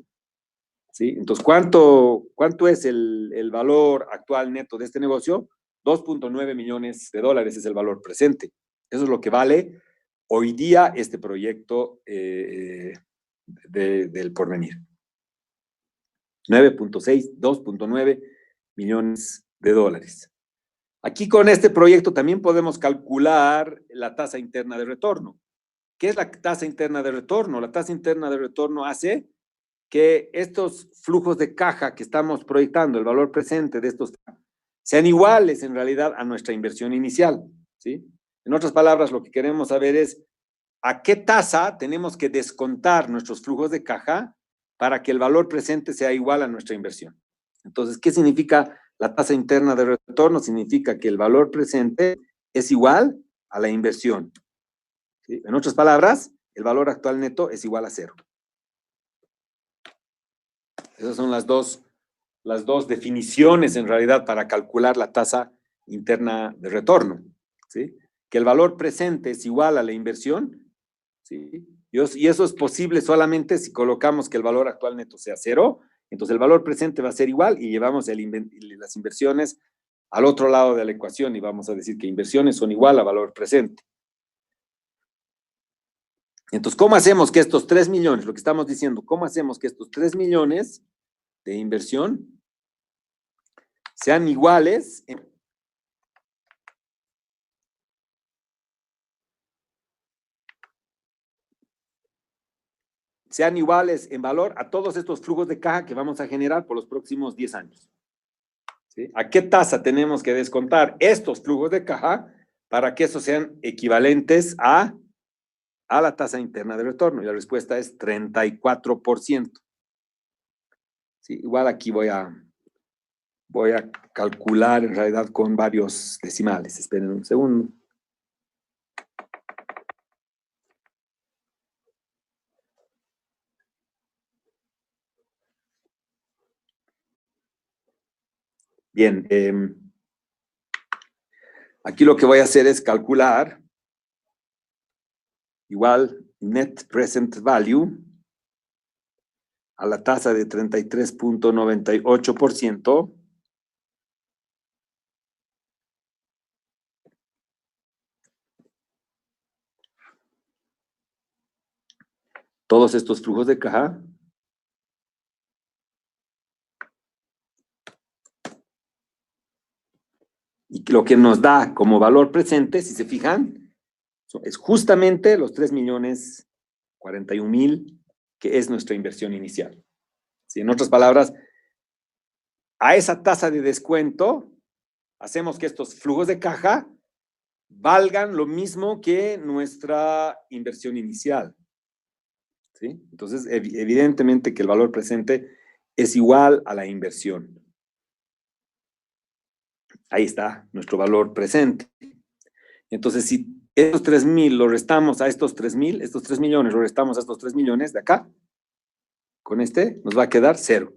¿Sí? Entonces, ¿cuánto es el valor actual neto de este negocio? 2.9 millones de dólares es el valor presente. Eso es lo que vale hoy día este proyecto del Porvenir. 9.6, 2.9 millones de dólares. Aquí con este proyecto también podemos calcular la tasa interna de retorno. ¿Qué es la tasa interna de retorno? La tasa interna de retorno hace que estos flujos de caja que estamos proyectando, el valor presente de estos, sean iguales en realidad a nuestra inversión inicial, ¿sí? En otras palabras, lo que queremos saber es a qué tasa tenemos que descontar nuestros flujos de caja para que el valor presente sea igual a nuestra inversión. Entonces, ¿qué significa la tasa interna de retorno? Significa que el valor presente es igual a la inversión, ¿sí? En otras palabras, el valor actual neto es igual a cero. Esas son las dos definiciones en realidad para calcular la tasa interna de retorno, ¿sí? Que el valor presente es igual a la inversión, ¿sí? Y eso es posible solamente si colocamos que el valor actual neto sea cero, entonces el valor presente va a ser igual y llevamos las inversiones al otro lado de la ecuación y vamos a decir que inversiones son igual a valor presente. Entonces, ¿cómo hacemos que estos 3 millones, lo que estamos diciendo, cómo hacemos que estos 3 millones de inversión sean iguales en valor a todos estos flujos de caja que vamos a generar por los próximos 10 años? ¿Sí? ¿A qué tasa tenemos que descontar estos flujos de caja para que esos sean equivalentes a la tasa interna de retorno? Y la respuesta es 34%. ¿Sí? Igual aquí voy a calcular en realidad con varios decimales. Esperen un segundo. Bien, aquí lo que voy a hacer es calcular igual net present value a la tasa de 33.98%. Todos estos flujos de caja y lo que nos da como valor presente, si se fijan, es justamente los 3.041.000 que es nuestra inversión inicial. ¿Sí? En otras palabras, a esa tasa de descuento hacemos que estos flujos de caja valgan lo mismo que nuestra inversión inicial. ¿Sí? Entonces, evidentemente que el valor presente es igual a la inversión. Ahí está nuestro valor presente. Entonces, si estos 3.000 lo restamos a estos 3.000, estos 3 millones lo restamos a estos 3 millones de acá, con este nos va a quedar cero.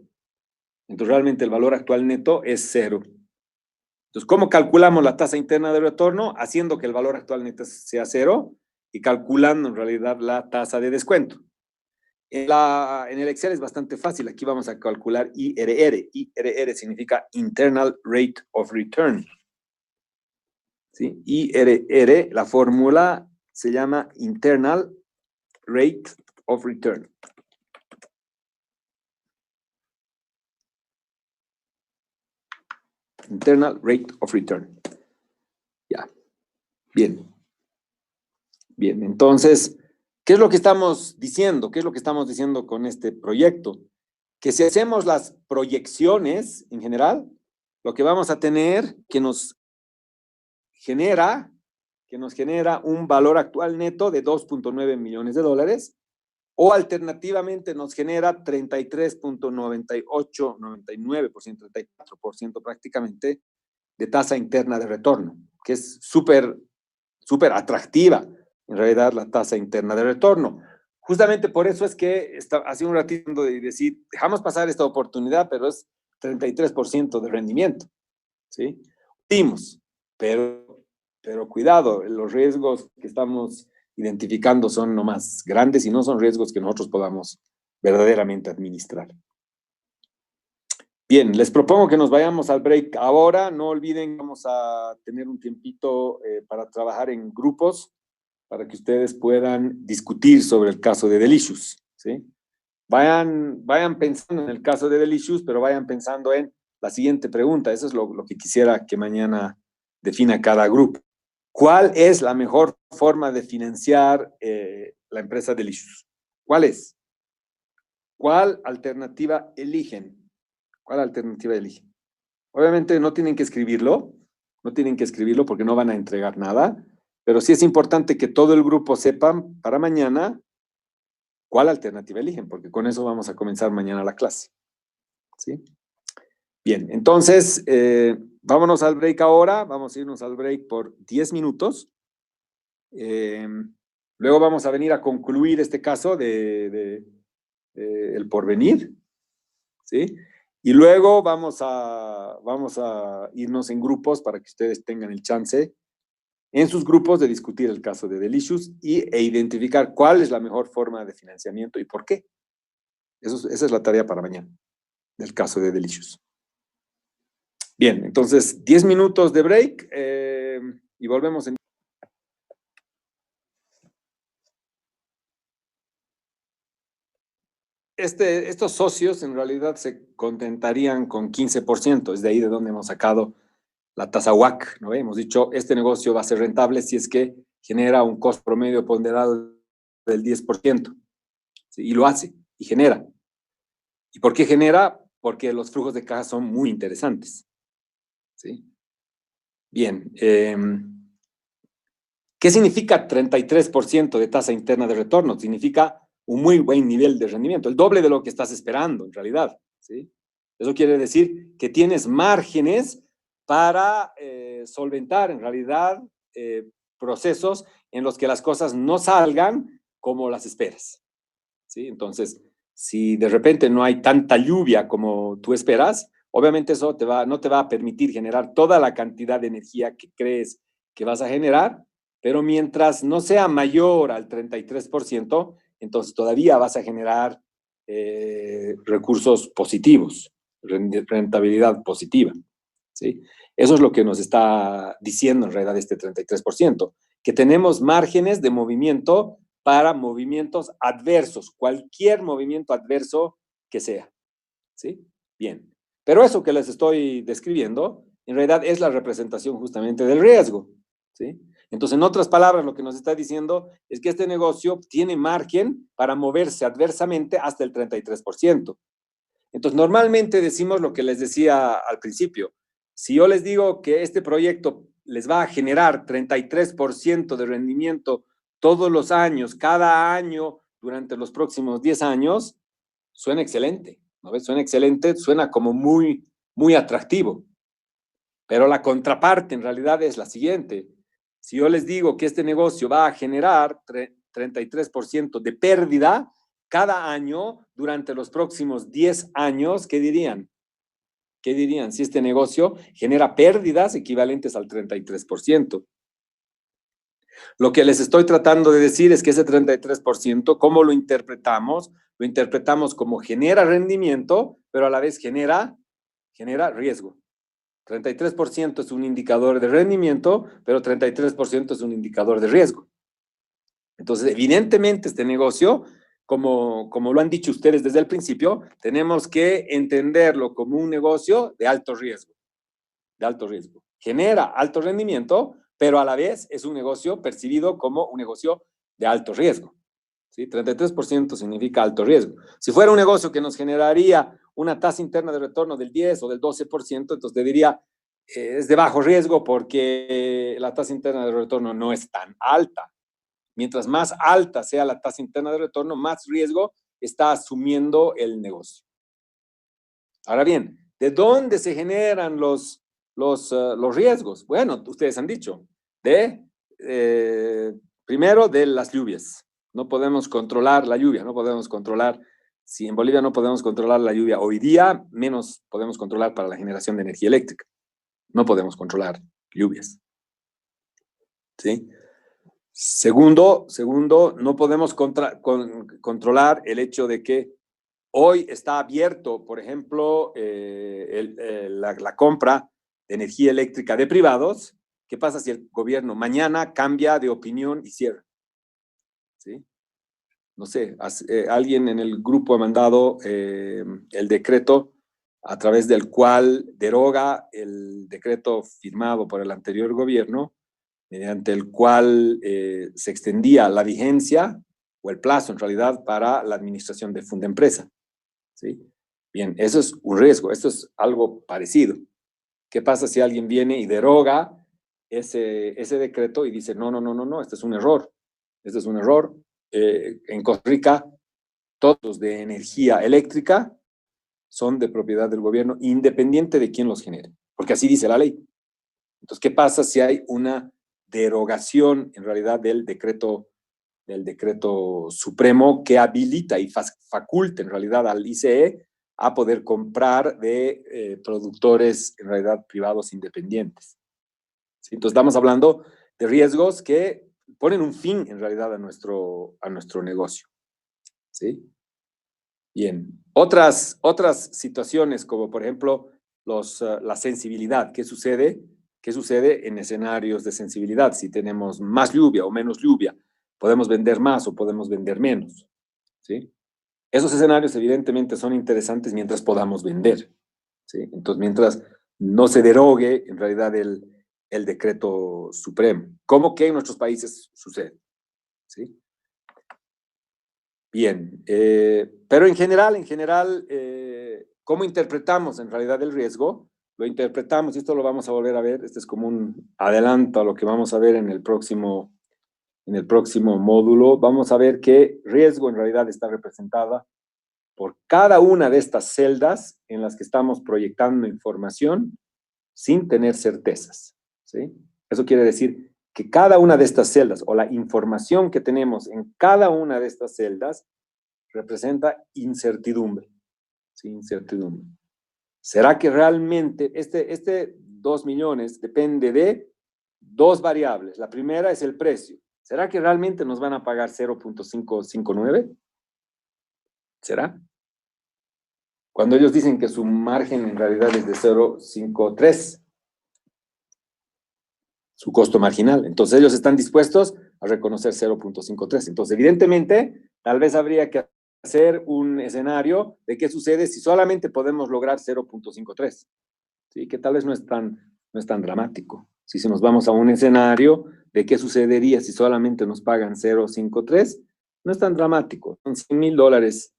Entonces, realmente el valor actual neto es cero. Entonces, ¿cómo calculamos la tasa interna de retorno? Haciendo que el valor actual neto sea cero y calculando en realidad la tasa de descuento. En el Excel es bastante fácil. Aquí vamos a calcular IRR. IRR significa Internal Rate of Return. ¿Sí? IRR, la fórmula se llama Internal Rate of Return. Internal Rate of Return. Ya. Bien. Bien, entonces, ¿qué es lo que estamos diciendo? ¿Qué es lo que estamos diciendo con este proyecto? Que si hacemos las proyecciones en general, lo que vamos a tener que nos genera que nos genera un valor actual neto de 2.9 millones de dólares, o alternativamente nos genera 33.98, 99%, 34% prácticamente de tasa interna de retorno, que es súper atractiva, en realidad, la tasa interna de retorno. Justamente por eso es que hace un ratito de decir, dejamos pasar esta oportunidad, pero es 33% de rendimiento, ¿sí? Dimos, pero cuidado, los riesgos que estamos identificando son nomás grandes y no son riesgos que nosotros podamos verdaderamente administrar. Bien, les propongo que nos vayamos al break ahora. No olviden, vamos a tener un tiempito para trabajar en grupos para que ustedes puedan discutir sobre el caso de Delicious, ¿sí? Vayan pensando en el caso de Delicious, pero vayan pensando en la siguiente pregunta. Eso es lo que quisiera que mañana defina cada grupo. ¿Cuál es la mejor forma de financiar la empresa Delicious? ¿Cuál es? ¿Cuál alternativa eligen? ¿Cuál alternativa eligen? Obviamente no tienen que escribirlo porque no van a entregar nada, pero sí es importante que todo el grupo sepan para mañana cuál alternativa eligen, porque con eso vamos a comenzar mañana la clase, ¿sí? Bien, entonces, vámonos al break ahora, vamos a irnos al break por 10 minutos. Luego vamos a venir a concluir este caso de El Porvenir, ¿sí? Y luego vamos a irnos en grupos para que ustedes tengan el chance en sus grupos de discutir el caso de Delicious e identificar cuál es la mejor forma de financiamiento y por qué. Esa es la tarea para mañana del caso de Delicious. Bien, entonces 10 minutos de break y volvemos en... Estos socios en realidad se contentarían con 15%, es de ahí de donde hemos sacado la tasa WACC, ¿no? Hemos dicho, este negocio va a ser rentable si es que genera un costo promedio ponderado del 10%, ¿sí? Y lo hace, y genera. ¿Y por qué genera? Porque los flujos de caja son muy interesantes, ¿sí? Bien, ¿qué significa 33% de tasa interna de retorno? Significa un muy buen nivel de rendimiento, el doble de lo que estás esperando en realidad, ¿sí? Eso quiere decir que tienes márgenes para solventar en realidad procesos en los que las cosas no salgan como las esperas, ¿sí? Entonces, si de repente no hay tanta lluvia como tú esperas, obviamente eso no te va a permitir generar toda la cantidad de energía que crees que vas a generar, pero mientras no sea mayor al 33%, entonces todavía vas a generar recursos positivos, rentabilidad positiva, ¿sí? Eso es lo que nos está diciendo en realidad este 33%, que tenemos márgenes de movimiento para movimientos adversos, cualquier movimiento adverso que sea, ¿sí? Bien, pero eso que les estoy describiendo, en realidad es la representación justamente del riesgo, ¿sí? Entonces, en otras palabras, lo que nos está diciendo es que este negocio tiene margen para moverse adversamente hasta el 33%. Entonces, normalmente decimos lo que les decía al principio. Si yo les digo que este proyecto les va a generar 33% de rendimiento todos los años, cada año, durante los próximos 10 años, suena excelente, ¿no ves? Suena excelente, suena como muy, muy atractivo. Pero la contraparte en realidad es la siguiente. Si yo les digo que este negocio va a generar 33% de pérdida cada año durante los próximos 10 años, ¿qué dirían? ¿Qué dirían si este negocio genera pérdidas equivalentes al 33%? Lo que les estoy tratando de decir es que ese 33%, ¿cómo lo interpretamos? Lo interpretamos como genera rendimiento, pero a la vez genera riesgo. 33% es un indicador de rendimiento, pero 33% es un indicador de riesgo. Entonces, evidentemente, este negocio, como lo han dicho ustedes desde el principio, tenemos que entenderlo como un negocio de alto riesgo. De alto riesgo. Genera alto rendimiento, pero a la vez es un negocio percibido como un negocio de alto riesgo, ¿sí? 33% significa alto riesgo. Si fuera un negocio que nos generaría una tasa interna de retorno del 10 o del 12%, entonces te diría, es de bajo riesgo porque la tasa interna de retorno no es tan alta. Mientras más alta sea la tasa interna de retorno, más riesgo está asumiendo el negocio. Ahora bien, ¿de dónde se generan los riesgos? Bueno, ustedes han dicho, primero de las lluvias. No podemos controlar la lluvia, no podemos controlar, si en Bolivia no podemos controlar la lluvia hoy día, menos podemos controlar para la generación de energía eléctrica. No podemos controlar lluvias. ¿Sí? Segundo, no podemos controlar el hecho de que hoy está abierto, por ejemplo, la compra de energía eléctrica de privados. ¿Qué pasa si el gobierno mañana cambia de opinión y cierra? ¿Sí? No sé, alguien en el grupo ha mandado el decreto a través del cual deroga el decreto firmado por el anterior gobierno, mediante el cual se extendía la vigencia o el plazo en realidad para la administración de Fundempresa. ¿Sí? Bien, eso es un riesgo, esto es algo parecido. ¿Qué pasa si alguien viene y deroga ese decreto y dice, no, este es un error, en Costa Rica, todos de energía eléctrica son de propiedad del gobierno, independiente de quién los genere, porque así dice la ley. Entonces, ¿qué pasa si hay una derogación en realidad del decreto supremo que habilita y faculta en realidad al ICE a poder comprar de productores en realidad privados independientes? ¿Sí? Entonces estamos hablando de riesgos que ponen un fin en realidad a nuestro negocio. ¿Sí? Bien. Otras situaciones como por ejemplo la sensibilidad. ¿Qué sucede? ¿Qué sucede en escenarios de sensibilidad? Si tenemos más lluvia o menos lluvia, podemos vender más o podemos vender menos. ¿Sí? Esos escenarios evidentemente son interesantes mientras podamos vender. ¿Sí? Entonces, mientras no se derogue en realidad el decreto supremo, como que en nuestros países sucede. ¿Sí? Bien, pero en general, ¿cómo interpretamos en realidad el riesgo? Lo interpretamos, y esto lo vamos a volver a ver, este es como un adelanto a lo que vamos a ver en el próximo módulo. Vamos a ver que riesgo en realidad está representada por cada una de estas celdas en las que estamos proyectando información sin tener certezas. ¿Sí? Eso quiere decir que cada una de estas celdas o la información que tenemos en cada una de estas celdas representa incertidumbre. ¿Sí? Incertidumbre. ¿Será que realmente este 2 millones depende de dos variables? La primera es el precio. ¿Será que realmente nos van a pagar 0.559? ¿Será? Cuando ellos dicen que su margen en realidad es de 0.53, su costo marginal. Entonces ellos están dispuestos a reconocer 0.53. Entonces, evidentemente, tal vez habría que hacer un escenario de qué sucede si solamente podemos lograr 0.53. ¿Sí? Que tal vez no es tan dramático. Si nos vamos a un escenario de qué sucedería si solamente nos pagan 0.53, no es tan dramático. Son $100,000,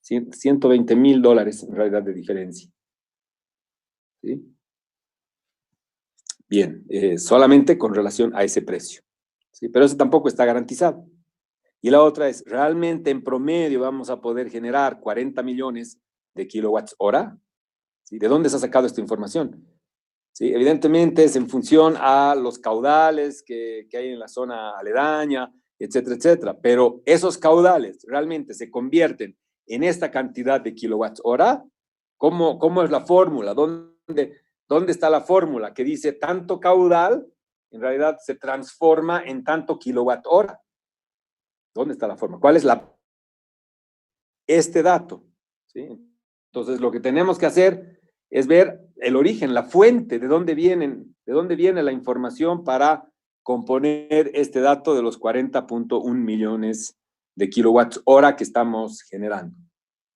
$120,000 en realidad de diferencia. ¿Sí? Bien, solamente con relación a ese precio. ¿Sí? Pero eso tampoco está garantizado. Y la otra es, ¿realmente en promedio vamos a poder generar 40 millones de kilowatts hora? ¿Sí? ¿De dónde se ha sacado esta información? ¿Sí? Evidentemente es en función a los caudales que hay en la zona aledaña, etcétera, etcétera. Pero esos caudales realmente se convierten en esta cantidad de kilowatts hora. ¿Cómo es la fórmula? ¿Dónde está la fórmula que dice tanto caudal en realidad se transforma en tanto kilowatt hora? ¿Dónde está la fórmula? ¿Cuál es este dato? ¿Sí? Entonces, lo que tenemos que hacer es ver el origen, la fuente, de dónde viene la información para componer este dato de los 40.1 millones de kilowatts hora que estamos generando.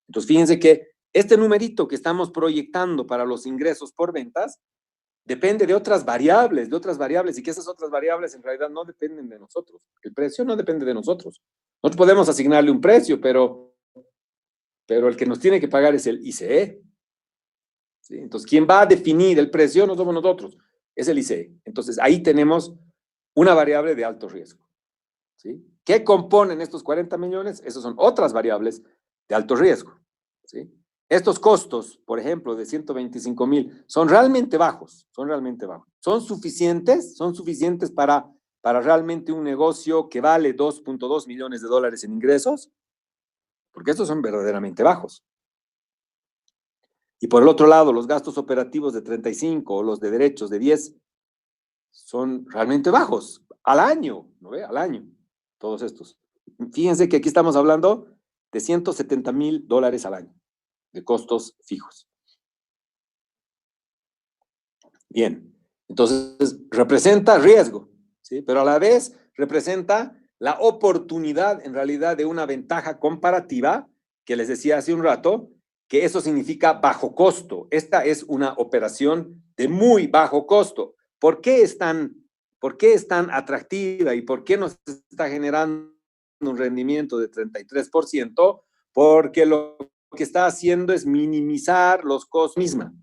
Entonces, fíjense que este numerito que estamos proyectando para los ingresos por ventas depende de otras variables, y que esas otras variables en realidad no dependen de nosotros. El precio no depende de nosotros. Nosotros podemos asignarle un precio, pero el que nos tiene que pagar es el ICE. ¿sí? Entonces, ¿quién va a definir el precio? No somos nosotros, es el ICE. Entonces, ahí tenemos una variable de alto riesgo, ¿sí? ¿Qué componen estos 40 millones? Esas son otras variables de alto riesgo, ¿sí? Estos costos, por ejemplo, de 125,000, son realmente bajos, son realmente bajos. ¿Son suficientes? ¿Son suficientes para realmente un negocio que vale 2.2 millones de dólares en ingresos? Porque estos son verdaderamente bajos. Y por el otro lado, los gastos operativos de 35 o los de derechos de 10 son realmente bajos, al año, ¿no ve? Al año, todos estos. Fíjense que aquí estamos hablando de 170,000 dólares al año de costos fijos. Bien, entonces representa riesgo, ¿sí? Pero a la vez representa la oportunidad en realidad de una ventaja comparativa que les decía hace un rato, que eso significa bajo costo. Esta es una operación de muy bajo costo. ¿Por qué es tan atractiva y por qué nos está generando un rendimiento de 33%? Porque lo que está haciendo es minimizar los costos misma.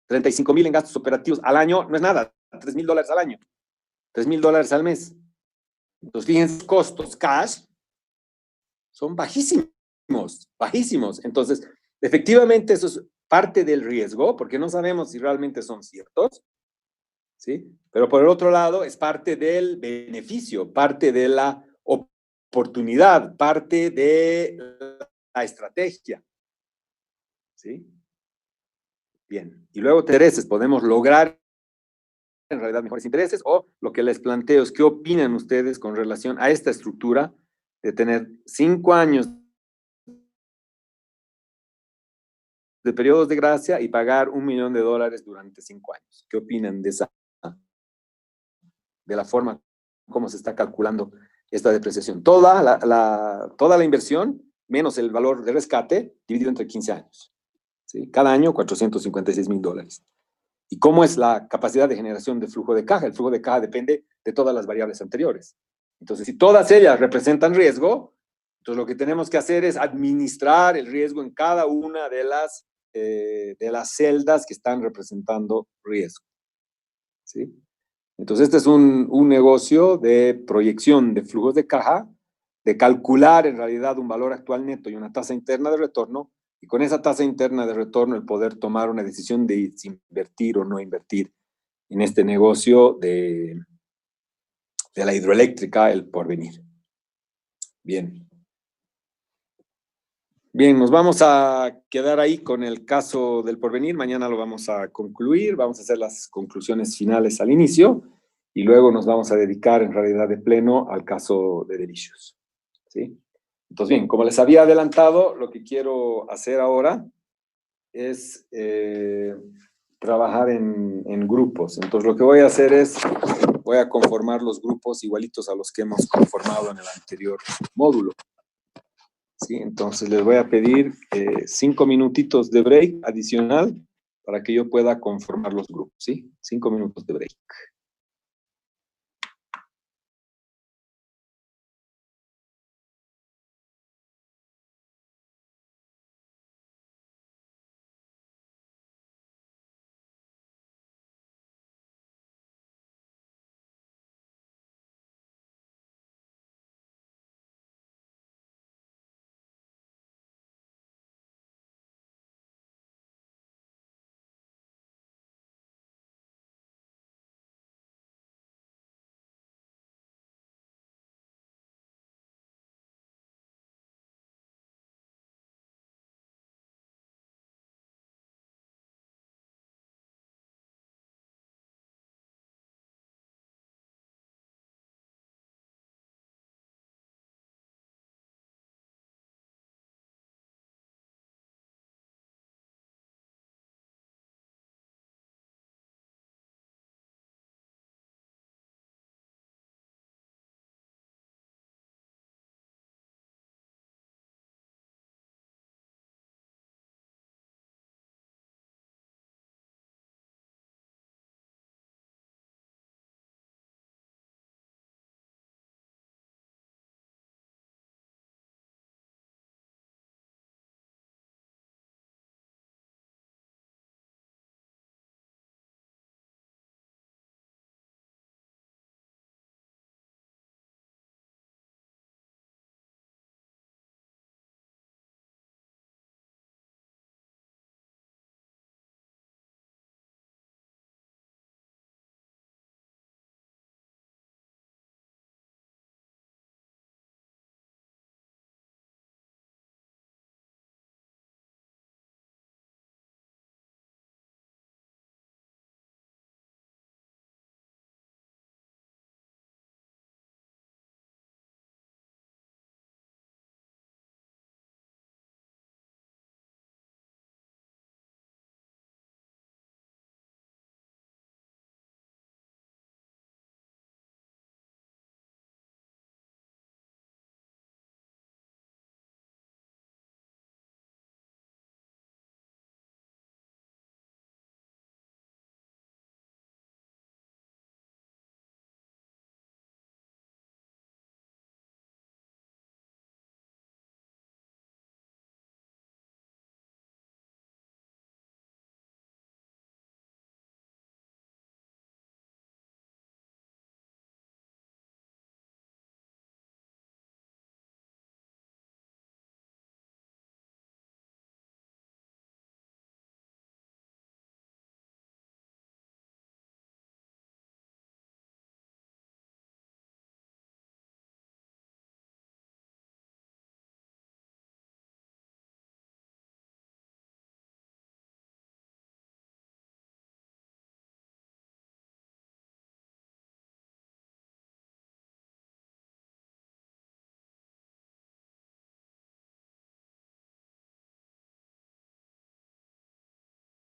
35,000 en gastos operativos al año no es nada, $3,000 al año, $3,000 al mes. Entonces, fíjense, los costos cash son bajísimos, bajísimos. Entonces, efectivamente, eso es parte del riesgo, porque no sabemos si realmente son ciertos, ¿sí? Pero por el otro lado, es parte del beneficio, parte de la oportunidad, parte de la estrategia, ¿sí? Bien. Y luego intereses, podemos lograr en realidad mejores intereses, o lo que les planteo es qué opinan ustedes con relación a esta estructura de tener 5 años de periodos de gracia y pagar $1 millón durante 5 años. ¿Qué opinan de la forma como se está calculando esta depreciación? Toda la inversión, menos el valor de rescate, dividido entre 15 años. ¿Sí? Cada año, $456,000. ¿Y cómo es la capacidad de generación de flujo de caja? El flujo de caja depende de todas las variables anteriores. Entonces, si todas ellas representan riesgo, entonces lo que tenemos que hacer es administrar el riesgo en cada una de las celdas que están representando riesgo, ¿sí? Entonces, este es un negocio de proyección de flujos de caja, de calcular en realidad un valor actual neto y una tasa interna de retorno, y con esa tasa interna de retorno el poder tomar una decisión de si invertir o no invertir en este negocio de la hidroeléctrica, el Porvenir. Bien. Bien, nos vamos a quedar ahí con el caso del Porvenir. Mañana lo vamos a concluir, vamos a hacer las conclusiones finales al inicio y luego nos vamos a dedicar en realidad de pleno al caso de Delicious, ¿sí? Entonces, bien, como les había adelantado, lo que quiero hacer ahora es trabajar en grupos. Entonces, lo que voy a hacer es, voy a conformar los grupos igualitos a los que hemos conformado en el anterior módulo, ¿sí? Entonces, les voy a pedir 5 minutitos de break adicional para que yo pueda conformar los grupos, ¿sí? 5 minutos de break.